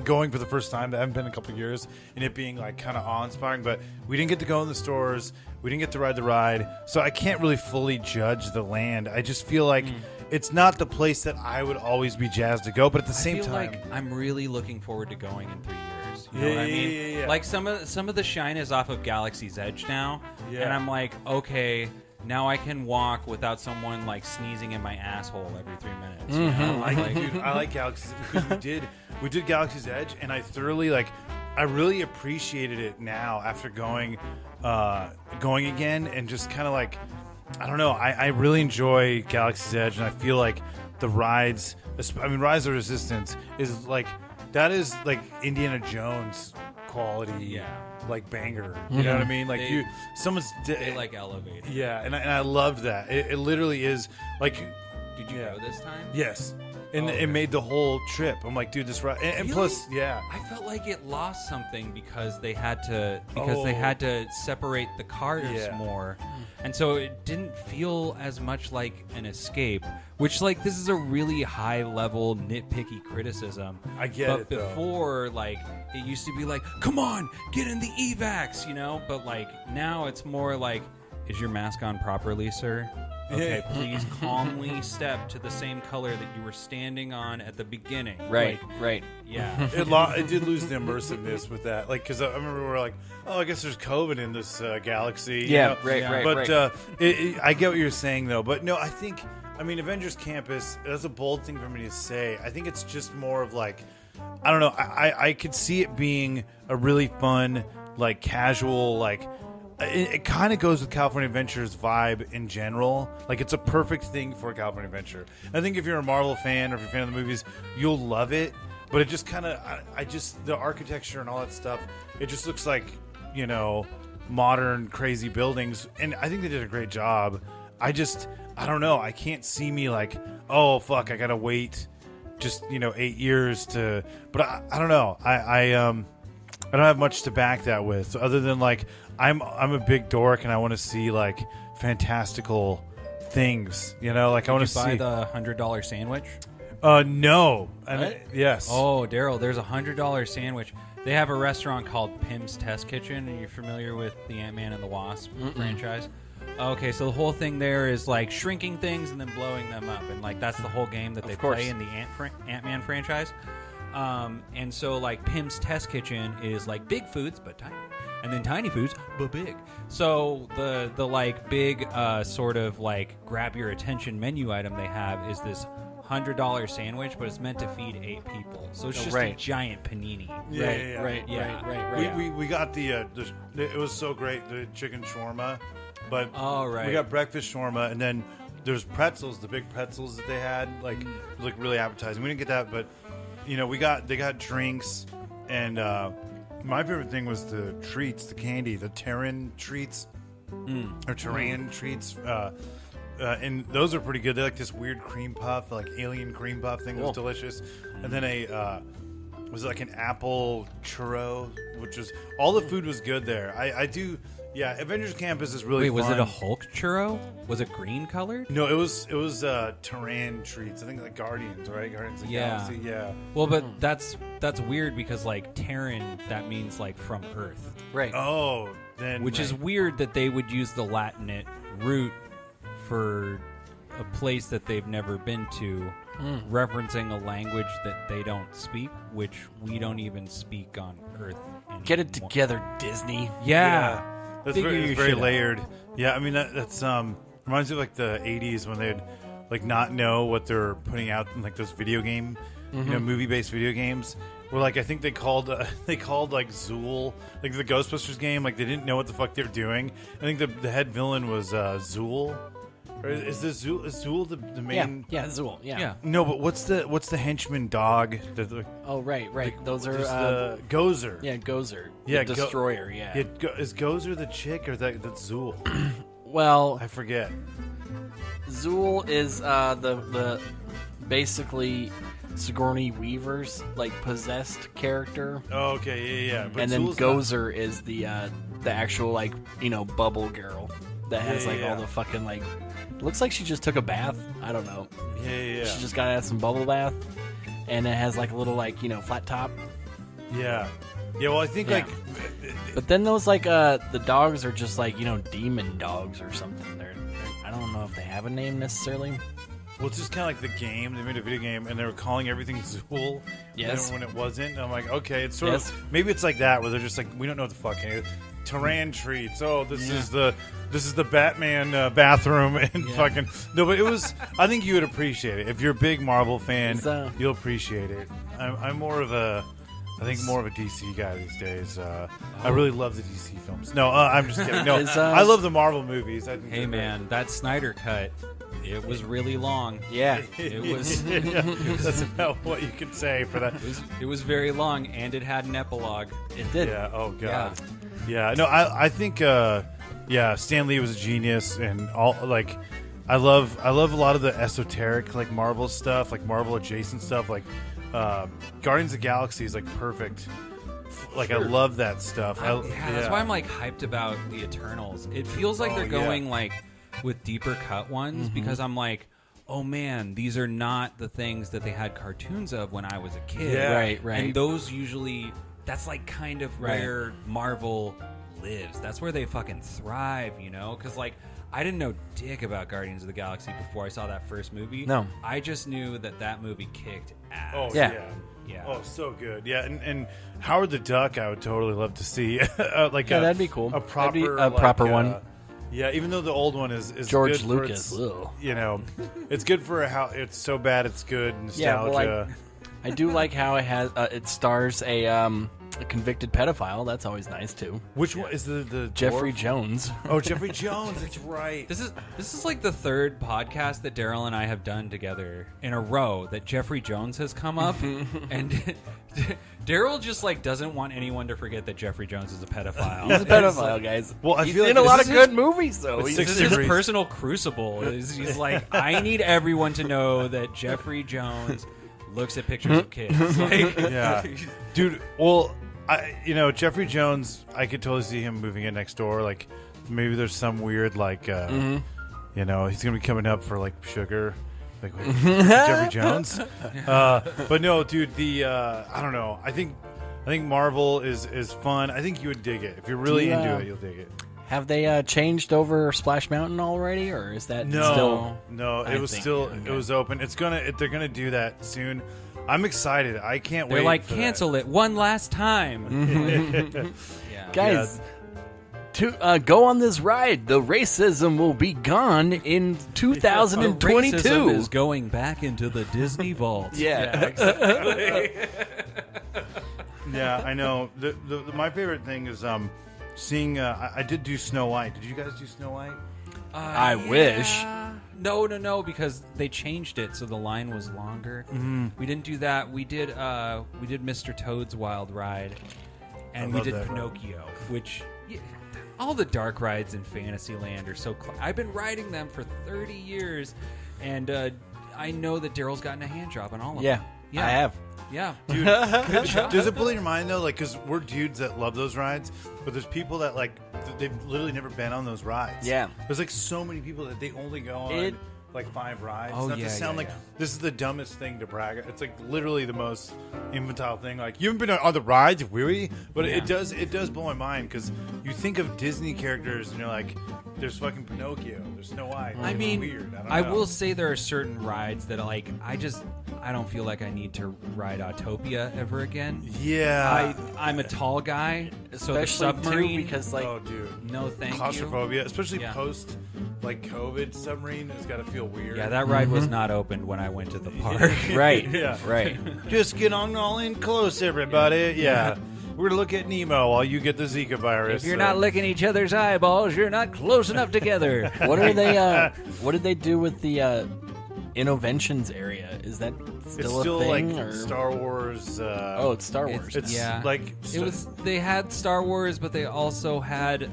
going for the first time that haven't been in a couple of years, and it being kind of awe-inspiring. But we didn't get to go in the stores, we didn't get to ride the ride, so I can't really fully judge the land. I just feel like it's not the place that I would always be jazzed to go, but at the same I feel time, like I'm really looking forward to going in 3 years. You Yeah, know what I yeah, mean? yeah. Some of the shine is off of Galaxy's Edge now, Yeah. and I'm okay, now I can walk without someone sneezing in my asshole every 3 minutes. You know? Dude, I like Galaxy's Edge, because we did Galaxy's Edge, and I thoroughly I really appreciated it now after going again, and just kind of I don't know, I really enjoy Galaxy's Edge, and I feel like the rides, I mean, Rise of Resistance is that is Indiana Jones quality, Yeah. banger. You know what I mean? They- someone's They elevated. yeah, and I loved that. It literally is Did you Yeah. go this time? yes, and Oh, okay. it made the whole trip. I'm dude, this ride, and Really? plus, yeah. I felt like it lost something because they had to separate the cars Yeah. more, and so it didn't feel as much like an escape. Which this is a really high level nitpicky criticism. I get but it, though. before it used to be come on, get in the evacs, But now it's more is your mask on properly, sir? Okay, Yeah. please calmly step to the same color that you were standing on at the beginning. Right. Yeah. It did lose the immersiveness with that, because I remember we were oh, I guess there's COVID in this galaxy. you Yeah, know? right, Yeah. right, But right. I get what you're saying though. But no, I mean, Avengers Campus, that's a bold thing for me to say. I think it's just more of I don't know. I could see it being a really fun, casual, it kind of goes with California Adventure's vibe in general. It's a perfect thing for California Adventure. I think if you're a Marvel fan, or if you're a fan of the movies, you'll love it. But it just kind of, the architecture and all that stuff, it just looks like, modern, crazy buildings. And I think they did a great job. I don't know. I can't see me oh, fuck, I got to wait just, 8 years to, but I don't know. I don't have much to back that with, other than I'm a big dork and I want to see fantastical things. You know, like I want to buy see the $100 sandwich. No, yes. Oh, Daryl, there's a $100 sandwich. They have a restaurant called Pim's Test Kitchen. Are you familiar with the Ant-Man and the Wasp franchise? Okay, so the whole thing there is like shrinking things and then blowing them up, and like that's the whole game that they play in the Ant-Man franchise. And so like Pim's Test Kitchen is like big foods but tiny, and then tiny foods but big. So the like big sort of like grab your attention menu item they have is this $100 sandwich, but it's meant to feed 8 people. So it's just a giant panini. Right. We got the it was so great, the chicken shawarma, but we got breakfast shawarma, and then there's pretzels, the big pretzels that they had, like it was like really appetizing. We didn't get that, but you know, they got drinks, and my favorite thing was the treats, the candy, the Terran treats or Terran treats. And those are pretty good. They're like this weird cream puff, like alien cream puff thing that was delicious. And then was it like an apple churro, which was all the food was good there. Avengers Campus is really fun. Was it a Hulk churro? Was it green colored? No, it was Terran treats. I think like Guardians, right? Guardians of the Galaxy. Yeah. Well, but that's weird because like Terran, that means like from Earth. Right. Oh, then which is weird that they would use the Latinate root for a place that they've never been to, referencing a language that they don't speak, which we don't even speak on Earth anymore. Get it together, Disney. Yeah. That's very layered. Yeah, I mean that's reminds me of like the 80s when they'd like not know what they're putting out in like those video game, movie-based video games. Where like I think they called like Zool, like the Ghostbusters game, like they didn't know what the fuck they were doing. I think the head villain was Zool. Or is Zool the main? Yeah, Zool. Yeah. No, but what's the henchman dog? Oh, right. Those are the Gozer. Yeah, Gozer. Yeah, the Destroyer. Yeah. Is Gozer the chick or that's Zool? Well, I forget. Zool is the basically Sigourney Weaver's like possessed character. Oh, okay, yeah. But and then Zool's Gozer is the actual like bubble girl that has all the fucking like. Looks like she just took a bath. I don't know. Yeah. She just got out of some bubble bath, and it has like a little like flat top. Yeah. Well, I think like. But then those like the dogs are just like demon dogs or something. I don't know if they have a name necessarily. Well, it's just kind of like the game. They made a video game, and they were calling everything Zool. Yes. When it wasn't. And I'm like, okay, it's sort of maybe it's like that where they're just like, we don't know what the fuck it is. Terran treats. Oh, this is the Batman bathroom and fucking no. But it was. I think you would appreciate it if you're a big Marvel fan. You'll appreciate it. I'm more of a. I think more of a DC guy these days. I really love the DC films. No, I'm just kidding. No, I love the Marvel movies. I think hey man, that Snyder cut. It was really long. Yeah, it was. That's about what you can say for that. It was very long, and it had an epilogue. It did. Yeah. Oh god. Yeah. No, I think. Stan Lee was a genius, and all like. I love a lot of the esoteric like Marvel stuff, like Marvel adjacent stuff, like Guardians of the Galaxy is like perfect. Like I love that stuff. That's why I'm like hyped about the Eternals. It feels like they're going like with deeper cut ones because I'm like, oh man, these are not the things that they had cartoons of when I was a kid. Yeah. Right. And those usually, that's like kind of where Marvel lives. That's where they fucking thrive, Because like I didn't know dick about Guardians of the Galaxy before I saw that first movie. No. I just knew that movie kicked ass. Oh yeah. Oh, so good. Yeah, and Howard the Duck, I would totally love to see. That'd be cool. A proper, proper one. Yeah, even though the old one is George good Lucas. For it's good for how it's so bad it's good. Nostalgia. Yeah, well, I do like how it has. It stars a convicted pedophile. That's always nice too. Which one is the Jeffrey dwarf? Jones? Oh, Jeffrey Jones. That's right. This is like the third podcast that Daryl and I have done together in a row that Jeffrey Jones has come up, and Daryl just like doesn't want anyone to forget that Jeffrey Jones is a pedophile. He's a pedophile, guys. Well, I he's feel like in a lot of this good movies, though. It's This 6 is his degrees. personal crucible. He's like, I need everyone to know that Jeffrey Jones looks at pictures of kids. Like, Yeah, dude. Well, Jeffrey Jones, I could totally see him moving in next door. Like, maybe there's some weird, like, You know, he's gonna be coming up for like sugar, like Jeffrey Jones. But no, dude, I don't know. I think Marvel is fun. I think you would dig it if you're really into it. You'll dig it. Have they changed over Splash Mountain already, or is that still? No, it was open. They're gonna do that soon. I'm excited. I can't wait. They're like, cancel it one last time. Yeah. Guys, to go on this ride, the racism will be gone in 2022. Racism is going back into the Disney vault. Yeah. Exactly. Yeah, I know. My favorite thing is seeing. I did do Snow White. Did you guys do Snow White? I wish. No, because they changed it so the line was longer. Mm-hmm. We didn't do that. We did Mr. Toad's Wild Ride, and we did Pinocchio, which all the dark rides in Fantasyland are so. I've been riding them for 30 years, and I know that Daryl's gotten a hand job on all of them. Yeah, I have. Yeah, dude. Does it blow your mind though? Like, because we're dudes that love those rides, but there's people that like they've literally never been on those rides. Yeah, there's like so many people that they only go on like 5 rides. Oh, Not to sound like this is the dumbest thing to brag. It's like literally the most infantile thing. Like, you haven't been on the rides, really? But it does blow my mind because you think of Disney characters and you're like, there's fucking Pinocchio, there's Snow White. I It's mean, weird. I will say there are certain rides that like I don't feel like I need to ride Autopia ever again. Yeah, I'm a tall guy, so the Especially, submarine too, because like oh, dude. no thank Claustrophobia, especially Yeah. post like COVID, submarine has got to feel you. weird. Yeah, that ride was not opened when I went to the park. right, Yeah. right. Just get on all in close, everybody. Yeah. We're gonna look at Nemo while you get the Zika virus. If you're not licking each other's eyeballs, you're not close enough together. What are they? What did they do with the Innoventions area? Is that still it's a still thing? like or? Star Wars. Oh, it's Star Wars. It's Yeah. like It was. They had Star Wars, but they also had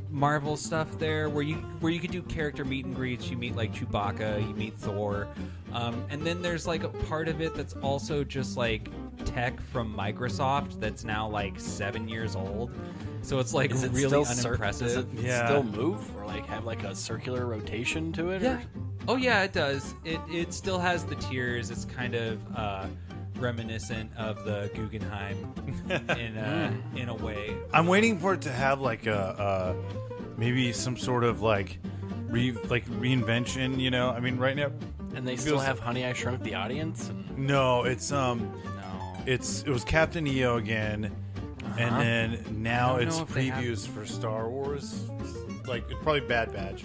Marvel stuff there, where you could do character meet and greets. You meet like Chewbacca, you meet Thor, and then there's like a part of it that's also just like tech from Microsoft that's now like 7 years old. So it's like Is it really still unimpressive. Does it Yeah. still move or like have like a circular rotation to it? Yeah. Or? Oh yeah, it does. It still has the tiers. It's kind of reminiscent of the Guggenheim in a way. I'm waiting for it to have like a maybe some sort of like reinvention. You know, I mean, right now. And they still have Honey, I Shrunk the Audience? No, it's No. it was Captain EO again, and then now I don't it's know if they previews for Star Wars. Like, it's probably Bad Batch.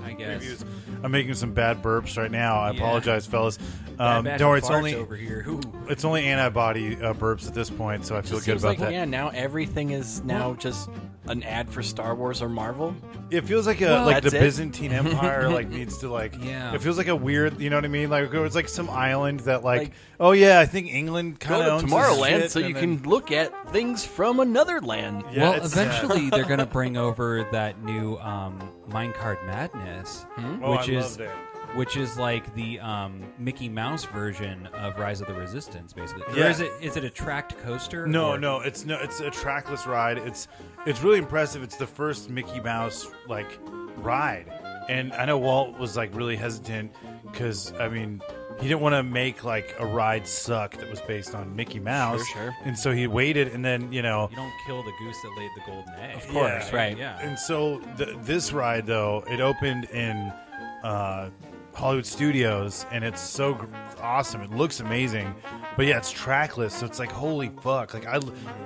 I guess. Previews. I'm making some bad burps right now. I apologize, fellas. Bad Don't worry, it's farts only over here. Ooh. it's only antibody burps at this point, so I feel It good seems about like, that. yeah, now everything is now just an ad for Star Wars or Marvel. It feels like That's the it? Byzantine Empire like needs to like. Yeah. It feels like a weird, you know what I mean? Like it's like some island that like, Like- oh yeah, I think England Go kind of to owns this Tomorrowland shit, so you and then- can look at things from another land. Yeah, Well, it's- eventually they're going to bring over that new Minecart Madness, Oh, which I is loved it. which is like the Mickey Mouse version of Rise of the Resistance, basically. Yeah. Or is it a tracked coaster? No, or- it's a trackless ride. It's really impressive. It's the first Mickey Mouse like ride, and I know Walt was like really hesitant because I mean he didn't want to make like a ride suck that was based on Mickey Mouse, Sure. and so he waited, and then You don't kill the goose that laid the golden egg. Of course, Yeah, right. Yeah. And so this ride, though, it opened in Hollywood Studios, and it's so awesome. It looks amazing, but yeah, it's trackless, so it's like holy fuck! Like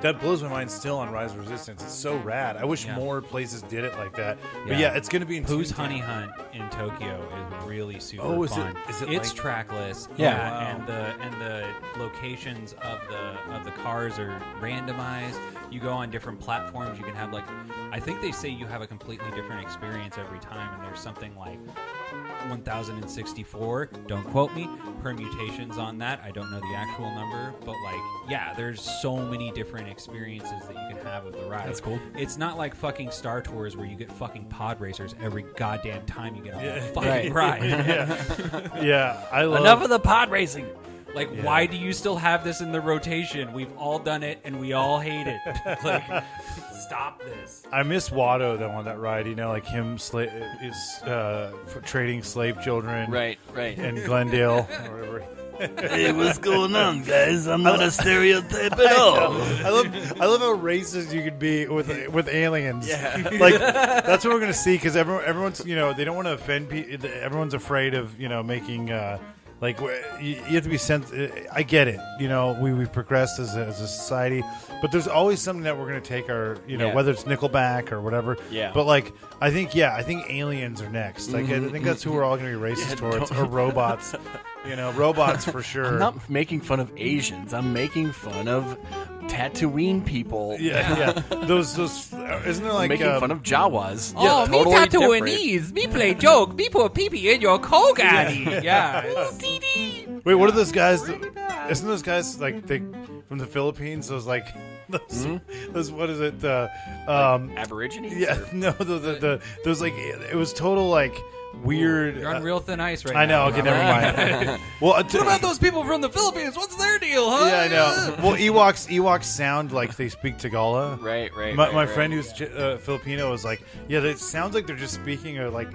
that blows my mind still on Rise of Resistance. It's so rad. I wish Yeah. more places did it like that. But yeah, it's gonna be in Pooh's Toontown. Honey Hunt in Tokyo is really super Oh, is it- fun. is it it's like- trackless. Yeah. and the locations of the cars are randomized. You go on different platforms. You can have like, I think they say you have a completely different experience every time, and there's something like 1064. Don't quote me. Permutations on that. I don't know the actual number, but like, yeah, there's so many different experiences that you can have of the ride. That's cool. It's not like fucking Star Tours where you get fucking pod racers every goddamn time you get on Yeah. a fucking Right. ride. Yeah, I love. Enough of the pod racing. Like, why do you still have this in the rotation? We've all done it, and we all hate it. Like, stop this. I miss Watto though on that ride. Like him trading slave children, Right. in Glendale or whatever. Hey, what's going on, guys? I'm not a stereotype at all. I love how racist you could be with aliens. Yeah. Like that's what we're gonna see because everyone's they don't want to offend people. Everyone's afraid of making like you have to be I get it. We've progressed as a society, but there's always something that we're gonna take our whether it's Nickelback or whatever. Yeah. But like I think aliens are next. Like I think that's who we're all gonna be racist towards or robots. Robots for sure. I'm not making fun of Asians. I'm making fun of Tatooine people. Yeah. Those isn't there like making fun of Jawas. Oh, me totally different. Tatooinese. Me play joke. Me put pee-pee in your Kogani. Yeah. Wait, what are those guys? Isn't those guys like from the Philippines? Those like those what is it? Aborigines? Yeah, no, those like it was total like weird. You're on real thin ice right I know. now. Okay, never mind. Well, What about those people from the Philippines? What's their deal, huh? Yeah, I know. Well, Ewoks sound like they speak Tagalog. Right. My friend who's Filipino was like, yeah, it sounds like they're just speaking like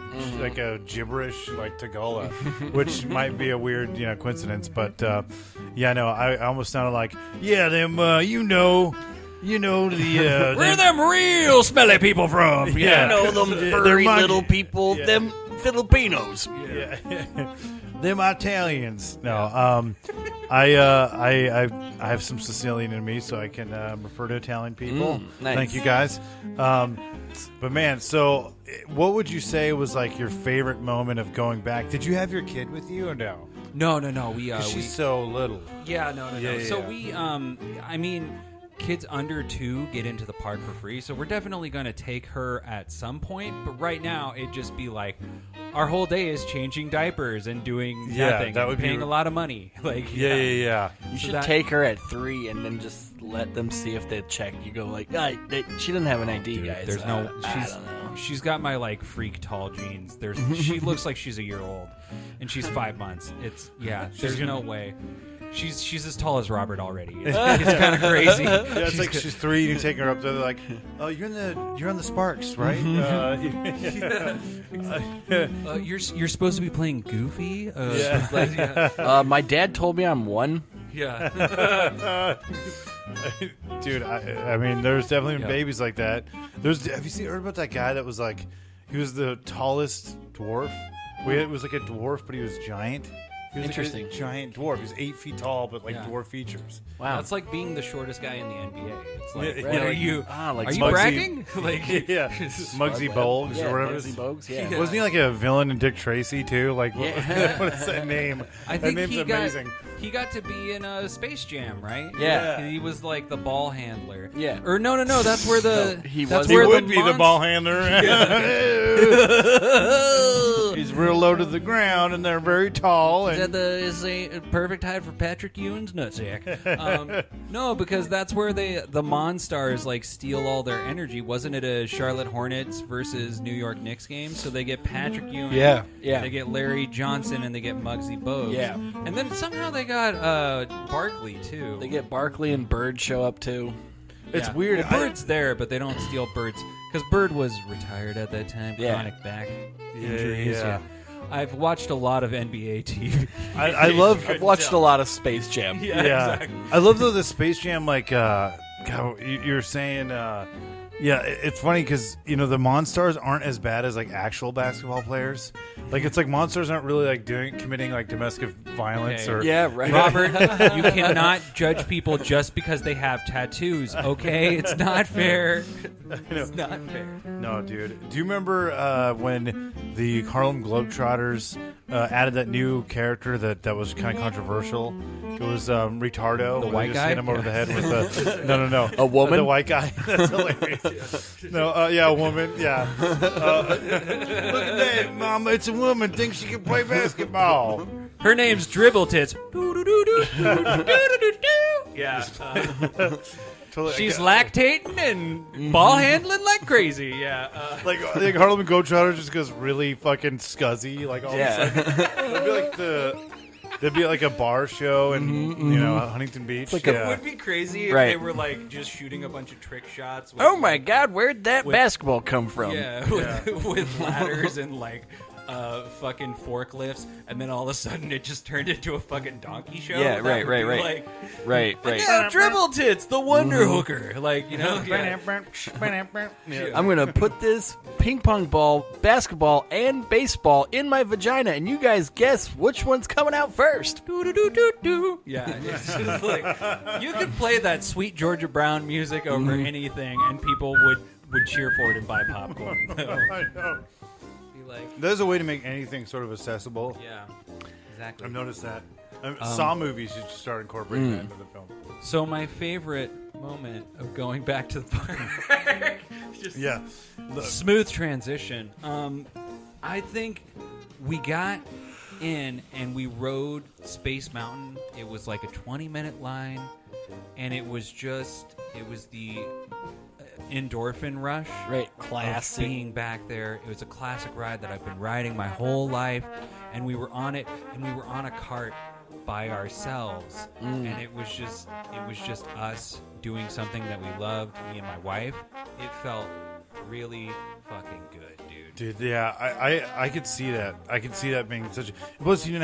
a gibberish like Tagalog, which might be a weird coincidence, but yeah, no, I almost sounded like them the Where them real smelly people from? Yeah. them furry little people, them Filipinos. Yeah. Them Italians. No, I have some Sicilian in me, so I can refer to Italian people. Nice. Thank you guys. But man, so what would you say was like your favorite moment of going back? Did you have your kid with you or no? No. She's so little. Yeah, no. Yeah, So yeah. we, I mean, kids under 2 get into the park for free, so we're definitely going to take her at some point. But right now, it'd just be like our whole day is changing diapers and doing Yeah, nothing, that and would be- paying a lot of money. Like, Yeah. You should that- take her at 3 and then just let them see if they check. You go like, she doesn't have an ID, Dude, guys. there's no. I don't know. She's got my like freak tall jeans. She looks like she's a year old, and she's 5 months. There's no way. She's as tall as Robert already. It's kind of crazy. Yeah, it's like she's 3 and you take her up there. They're like, oh, you're on the Sparks, right? You're supposed to be playing Goofy. My dad told me I'm 1. Yeah. Dude, I mean, there's definitely been Yeah. babies like that. Have you heard about that guy that was like, he was the tallest dwarf? It was like a dwarf, but he was giant. He was Interesting. like a giant dwarf. He was 8 feet tall, but like Yeah. dwarf features. Wow. That's like being the shortest guy in the NBA. It's like, Yeah, what yeah, are like- you? like Are you Muggsy- bragging? Like, Yeah, Muggsy Bogues Yeah, or whatever. Muggsy Bogues, yeah. Wasn't he like a villain in Dick Tracy too? Like, what, Yeah. what is that name? I That think name's he amazing. he got to be in a Space Jam, right? Yeah. He was like the ball handler. Yeah. Or no. That's where the No, he that's was- He where would the be the monst- ball handler. He's real low to the ground, and they're very tall. And Is a perfect height for Patrick Ewing's nutsack. No, because that's where the Monstars like steal all their energy. Wasn't it a Charlotte Hornets versus New York Knicks game? So they get Patrick Ewing, Yeah. they get Larry Johnson, and they get Muggsy Bogues. Yeah. And then somehow they got Barkley too. They get Barkley and Bird show up too. it's Yeah. weird. Well, Bird's there, but they don't steal Bird's because Bird was retired at that time. Yeah. Chronic back injuries. yeah. I've watched a lot of NBA TV. I love. I've watched a lot of Space Jam. Yeah, I love though the Space Jam. Like, God, you're saying. Yeah, it's funny because the Monstars aren't as bad as like actual basketball players. Like, it's like Monstars aren't really like committing like domestic violence Okay. or Yeah, right. Robert, you cannot judge people just because they have tattoos, okay? It's not fair. It's not fair. No, dude. Do you remember when the Harlem Globetrotters added that new character that was kind of controversial? It was Retardo. The when white they just guy? hit him over the head with a no. A woman? The white guy. That's hilarious. No, yeah, a woman. Yeah. Look at that, Mama. It's a woman. Thinks she can play basketball. Her name's Dribble Tits. Yeah. Totally, She's lactating and ball handling like crazy. Yeah. like Harlem Globetrotters just goes really fucking scuzzy. Like all of a sudden, it'd be like There'd be like a bar show in Huntington Beach. like It would be crazy if Right. they were like just shooting a bunch of trick shots. With, Oh my God, where'd that basketball come from? Yeah, with ladders and like fucking forklifts, and then all of a sudden it just turned into a fucking donkey show. Yeah, That right, would be right. Like, Right. yeah, Dribble Tits, the Wonder Hooker, like yeah. I'm gonna put this ping pong ball, basketball, and baseball in my vagina, and you guys guess which one's coming out first. Do. Yeah, and it's just like you could play that sweet Georgia Brown music over anything, and people would cheer for it and buy popcorn. I know. Be like, There's a way to make anything sort of accessible. yeah, exactly. I've noticed that. Saw movies should start incorporating that into the film. So my favorite moment of going back to the park, just Yeah. smooth transition. I think we got in and we rode Space Mountain. It was like a 20-minute line, and it was the endorphin rush. Right, Of classic. being back there. It was a classic ride that I've been riding my whole life, and we were on it, and we were on a cart by ourselves, and it was just us doing something that we loved, me and my wife. It felt really fucking good, dude. Dude, yeah, I could see that. I could see that being such. Plus, you didn't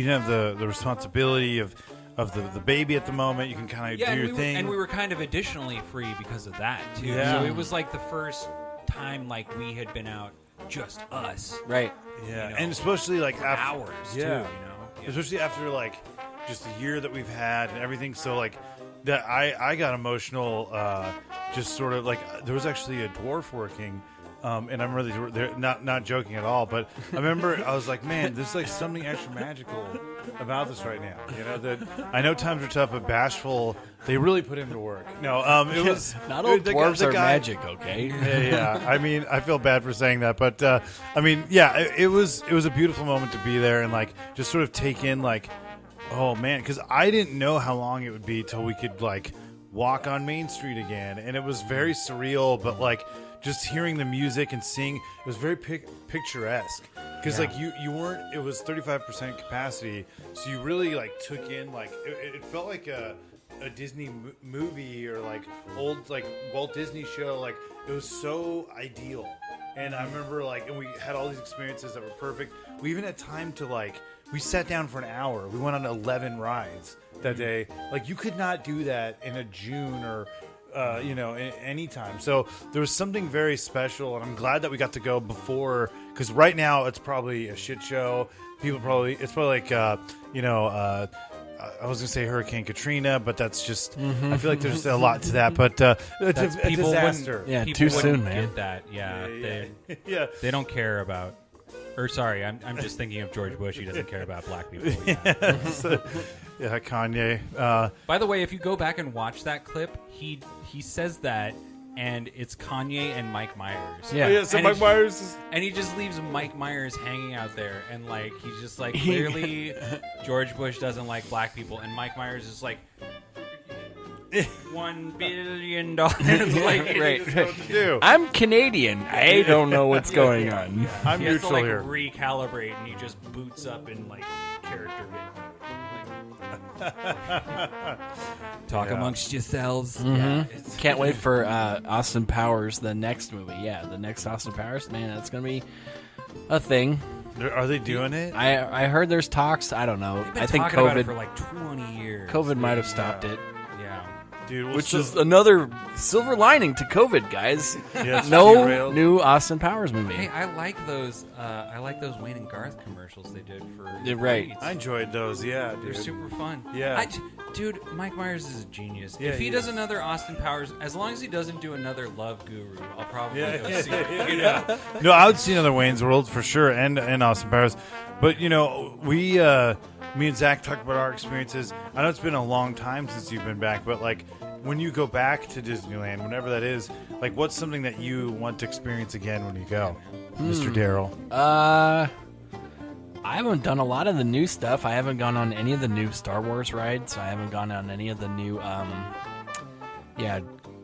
have the responsibility of the baby at the moment. You can kind of Yeah, do and your thing. we were kind of additionally free because of that too. Yeah. So it was like the first time like we had been out just us. Right. yeah, you know, and especially like For after, hours yeah. too, you know. Yeah. Especially after like just the year that we've had and everything. So like that, I got emotional. Just sort of like there was actually a dwarf working. And I'm really not joking at all, but I remember I was like, man, there's like something extra magical about this right now. You know that I know times are tough, but Bashful, they really put him to work. No, it was Not all the dwarves the are guy- magic, okay? Yeah. I mean, I feel bad for saying that, but I mean, yeah, it was a beautiful moment to be there and like just sort of take in like, oh man, because I didn't know how long it would be till we could like walk on Main Street again, and it was very surreal, but like. Just hearing the music and seeing, it was very picturesque because like you weren't. It was 35% capacity, so you really like took in like it felt like a Disney movie or like old like Walt Disney show. Like it was so ideal, and I remember like, and we had all these experiences that were perfect. We even had time to like. We sat down for an hour. We went on 11 rides that day. Like you could not do that in a June or. Anytime. So there was something very special, and I'm glad that we got to go before, because right now it's probably a shit show. It's probably like, I was gonna say Hurricane Katrina, but that's just, I feel like there's a lot to that, but it's a People disaster. wouldn't- Yeah, people too wouldn't soon, man. Get that? Yeah, Yeah. they don't care about. Or sorry, I'm just thinking of George Bush. He doesn't care about black people. Yeah. Yeah, Kanye. By the way, if you go back and watch that clip, he says that, and it's Kanye and Mike Myers. Yeah. So And Mike he- Myers is. And he just leaves Mike Myers hanging out there, and like he's just like clearly George Bush doesn't like black people, and Mike Myers is like $1 billion. Like Right. What to do? I'm Canadian. I don't know what's going on. I'm he has to neutral like here. recalibrate, and he just boots up in like character. Talk Yeah. amongst yourselves. Yeah, it's, Can't wait for Austin Powers, the next movie. Yeah, the next Austin Powers. Man, that's going to be a thing. Are they doing it? I heard there's talks. I don't know. They've been I think talking about it COVID for like 20 years. COVID might have stopped it. Yeah. Dude, well, Which so- is another silver lining to COVID, guys. Yeah, it's No derailed. new Austin Powers movie. Hey, I like those. I like those Wayne and Garth commercials they did for. Yeah, right. Tweets. I enjoyed those. Yeah, They're dude. super fun. Yeah. Dude, Mike Myers is a genius. Yeah, if he he does is. another Austin Powers, as long as he doesn't do another Love Guru, I'll probably Yeah, go yeah, see yeah, it. You know? No, I would see another Wayne's World for sure, and Austin Powers. But me and Zach talked about our experiences. I know it's been a long time since you've been back, but like when you go back to Disneyland, whenever that is, like what's something that you want to experience again when you go, Mr. Daryl? I haven't done a lot of the new stuff. I haven't gone on any of the new Star Wars rides. I haven't gone on any of the new,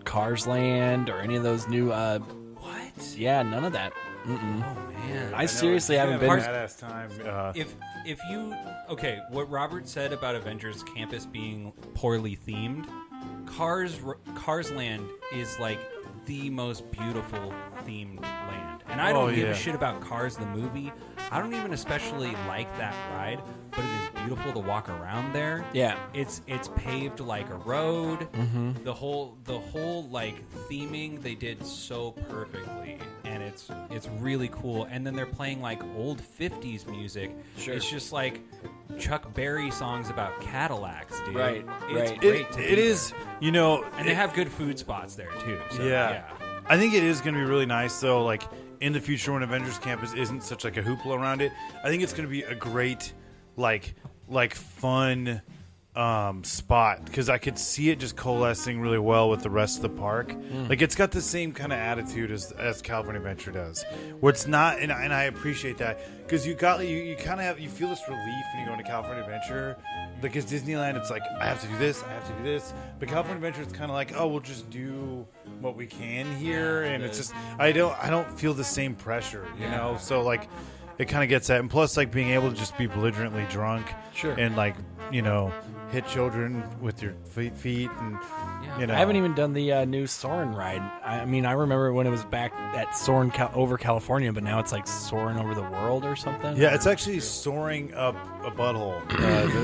Cars Land or any of those new. What? Yeah, none of that. Oh man, I seriously haven't It's been. a badass time. if you what Robert said about Avengers Campus being poorly themed, Cars Land is like the most beautiful themed land, and I don't give a shit about Cars the movie. I don't even especially like that ride, but it is beautiful to walk around there. Yeah. It's paved like a road. The whole like theming they did so perfectly, and it's really cool. And then they're playing like old 50s music. Sure. It's just like Chuck Berry songs about Cadillacs, dude. Right, It's right. great to be It is, there. And they have good food spots there too. So, yeah. I think it is going to be really nice, though, like, in the future when Avengers Campus isn't such, like, a hoopla around it. I think it's going to be a great, like fun spot, because I could see it just coalescing really well with the rest of the park. Like, it's got the same kind of attitude as California Adventure does, where it's not, and I appreciate that, because you kind of have, you feel this relief when you go into California Adventure. Because Disneyland, it's like, I have to do this, but California Adventure, it's kind of like, oh, we'll just do what we can here, and it's just, I don't feel the same pressure, you know. So like, it kind of gets that, and plus like being able to just be belligerently drunk, and like, you know, hit children with your feet, and you know. I haven't even done the new Soarin' ride. I mean, I remember when it was back at Soarin' over California, but now it's like Soarin' over the world or something. Yeah, it's actually soaring up a butthole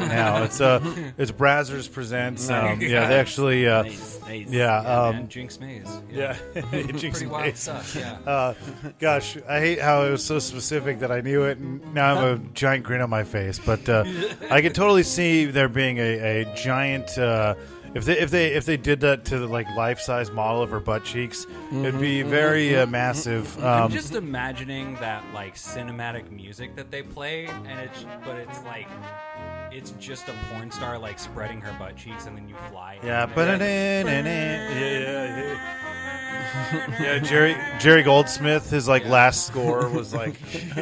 now. It's Brazzers Presents. Yeah, they actually. Nice. Yeah, man, Jinx Maze. Yeah, Jinx Pretty wild Maze. stuff. Yeah. Gosh, I hate how it was so specific that I knew it, and now I have a giant grin on my face. But I could totally see there being a giant. If they did that to the like life-size model of her butt cheeks, it'd be very massive. I'm just imagining that like cinematic music that they play, and it's like it's just a porn star like spreading her butt cheeks, and then you fly. Yeah, yeah. Jerry Goldsmith, his like last score was like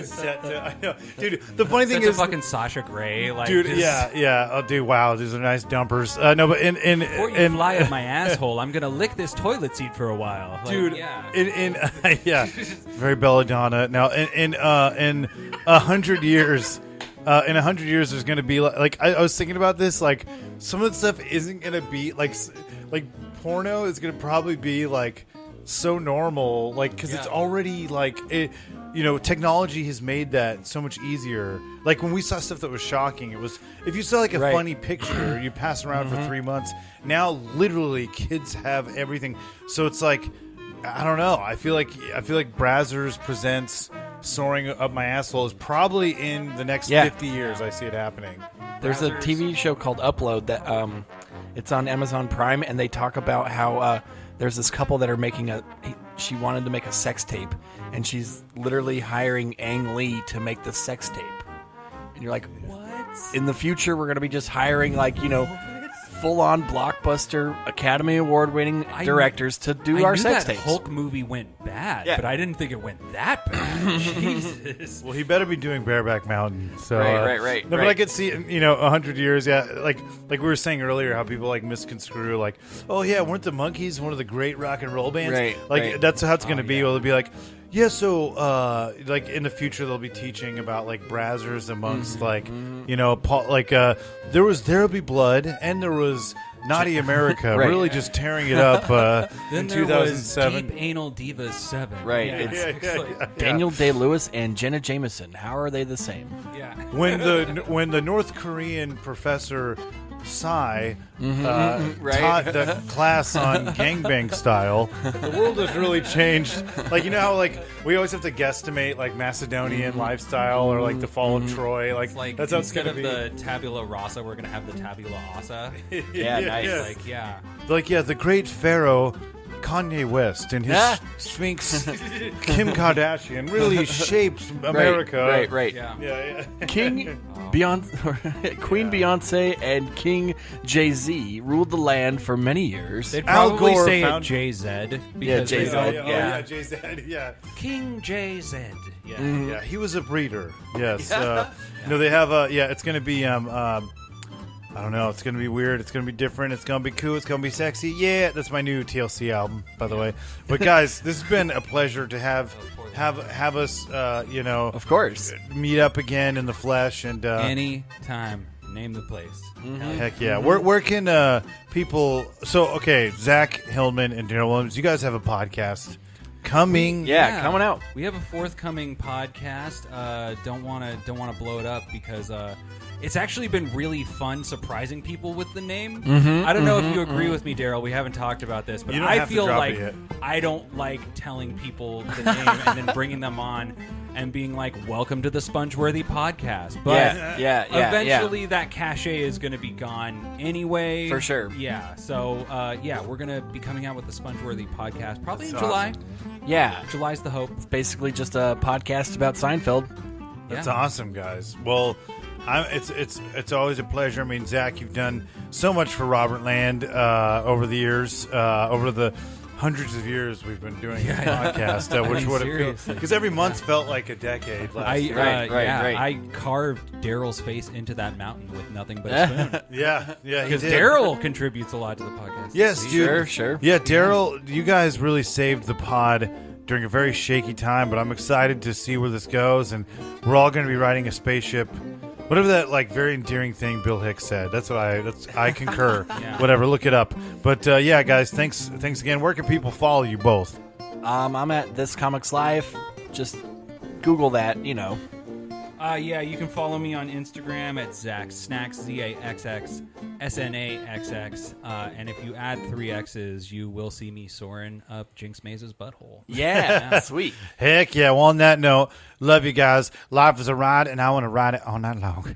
set to. I know, dude. The funny thing Such is, a fucking Sasha Grey, like, dude. just, Yeah. Oh, dude. Wow, these are nice dumpers. No, but before you fly at my asshole, I'm gonna lick this toilet seat for a while, like, dude. Yeah. Yeah, very belladonna. Now, in 100 years. In 100 years, there's going to be like I was thinking about this. Like some of the stuff isn't going to be like porno is going to probably be like so normal, like because it's already like it. You know, technology has made that so much easier. Like when we saw stuff that was shocking, it was if you saw like a funny picture, you pass around for 3 months. Now, literally, kids have everything. So it's like I don't know. I feel like Brazzers Presents Soaring Up My Asshole is probably in the next 50 years. I see it happening. There's a TV show called Upload that it's on Amazon Prime, and they talk about how there's this couple that are making she wanted to make a sex tape, and she's literally hiring Ang Lee to make the sex tape. And you're like, what? In the future, we're going to be just hiring full-on blockbuster Academy Award-winning directors to do our sex tapes. Hulk movie went bad, but I didn't think it went that bad. Jesus. Well, he better be doing Bareback Mountain. So, right. No, but I could see, 100 years. Yeah, like we were saying earlier, how people like misconstrue, like, oh yeah, weren't the Monkees one of the great rock and roll bands? Right. That's how it's going to be. Well, it'll be like. Yeah, so like in the future they'll be teaching about like Brazzers amongst There'll Be Blood, and there was Naughty America, really just tearing it up then in there 2007. was Deep Anal Divas 7. Right. Yeah. It's Daniel Day-Lewis and Jenna Jameson. How are they the same? Yeah. When the North Korean professor Psy taught the class on gangbang style, the world has really changed. Like, you know how like we always have to guesstimate like Macedonian lifestyle or like the fall of Troy. Like that's how it's instead gonna of be. the tabula rasa, we're gonna have the tabula asa. Yeah, nice. The great pharaoh Kanye West and his Sphinx Kim Kardashian really shaped America. Right. Yeah. King Beyonce, Queen Beyonce, and King Jay-Z ruled the land for many years. They'd Al probably Gore say found- it Jay-Z. Yeah, Jay-Z. Jay-Z, yeah. King Jay-Z. Yeah. Yeah, he was a breeder. Yes. No, they have it's going to be I don't know. It's going to be weird. It's going to be different. It's going to be cool. It's going to be sexy. Yeah, that's my new TLC album, by the way. But guys, this has been a pleasure to have us, Of course. meet up again in the flesh. And Anytime. Name the place. heck yeah. Where can people? So okay, Zack, Hillman, and Daryl Williams. You guys have a podcast coming. Yeah, coming out. We have a forthcoming podcast. Don't want to blow it up because it's actually been really fun surprising people with the name. I don't know if you agree with me, Daryl. We haven't talked about this, but You don't I have to feel drop like it yet. I don't like telling people the name and then bringing them on and being like, "Welcome to the Spongeworthy podcast." But Yeah. eventually that cachet is going to be gone anyway. For sure. Yeah. So we're going to be coming out with the Spongeworthy podcast probably That's in July. awesome. Yeah. July's the hope. Basically just a podcast about Seinfeld. That's Yeah. awesome, guys. Well, it's always a pleasure. I mean, Zack, you've done so much for Robertland over the years, over the hundreds of years we've been doing this podcast, which would have Seriously. because every month felt like a decade. Last year. Right. I carved Daryl's face into that mountain with nothing but a spoon. Yeah, he Because did. Daryl contributes a lot to the podcast. Yes, dude. Sure. Yeah, Daryl, you guys really saved the pod during a very shaky time, but I'm excited to see where this goes, and we're all going to be riding a spaceship. Whatever that very endearing thing Bill Hicks said. That's what I concur. Yeah. Whatever, look it up. But yeah, guys, thanks again. Where can people follow you both? I'm at This Comics Live. Just Google that, You can follow me on Instagram at Zack Snacks, ZAXXSNAXX. And if you add 3 X's, you will see me soaring up Jinx Maze's butthole. Yeah. Sweet. Heck yeah. Well, on that note, love you guys. Life is a ride, and I want to ride it all night long.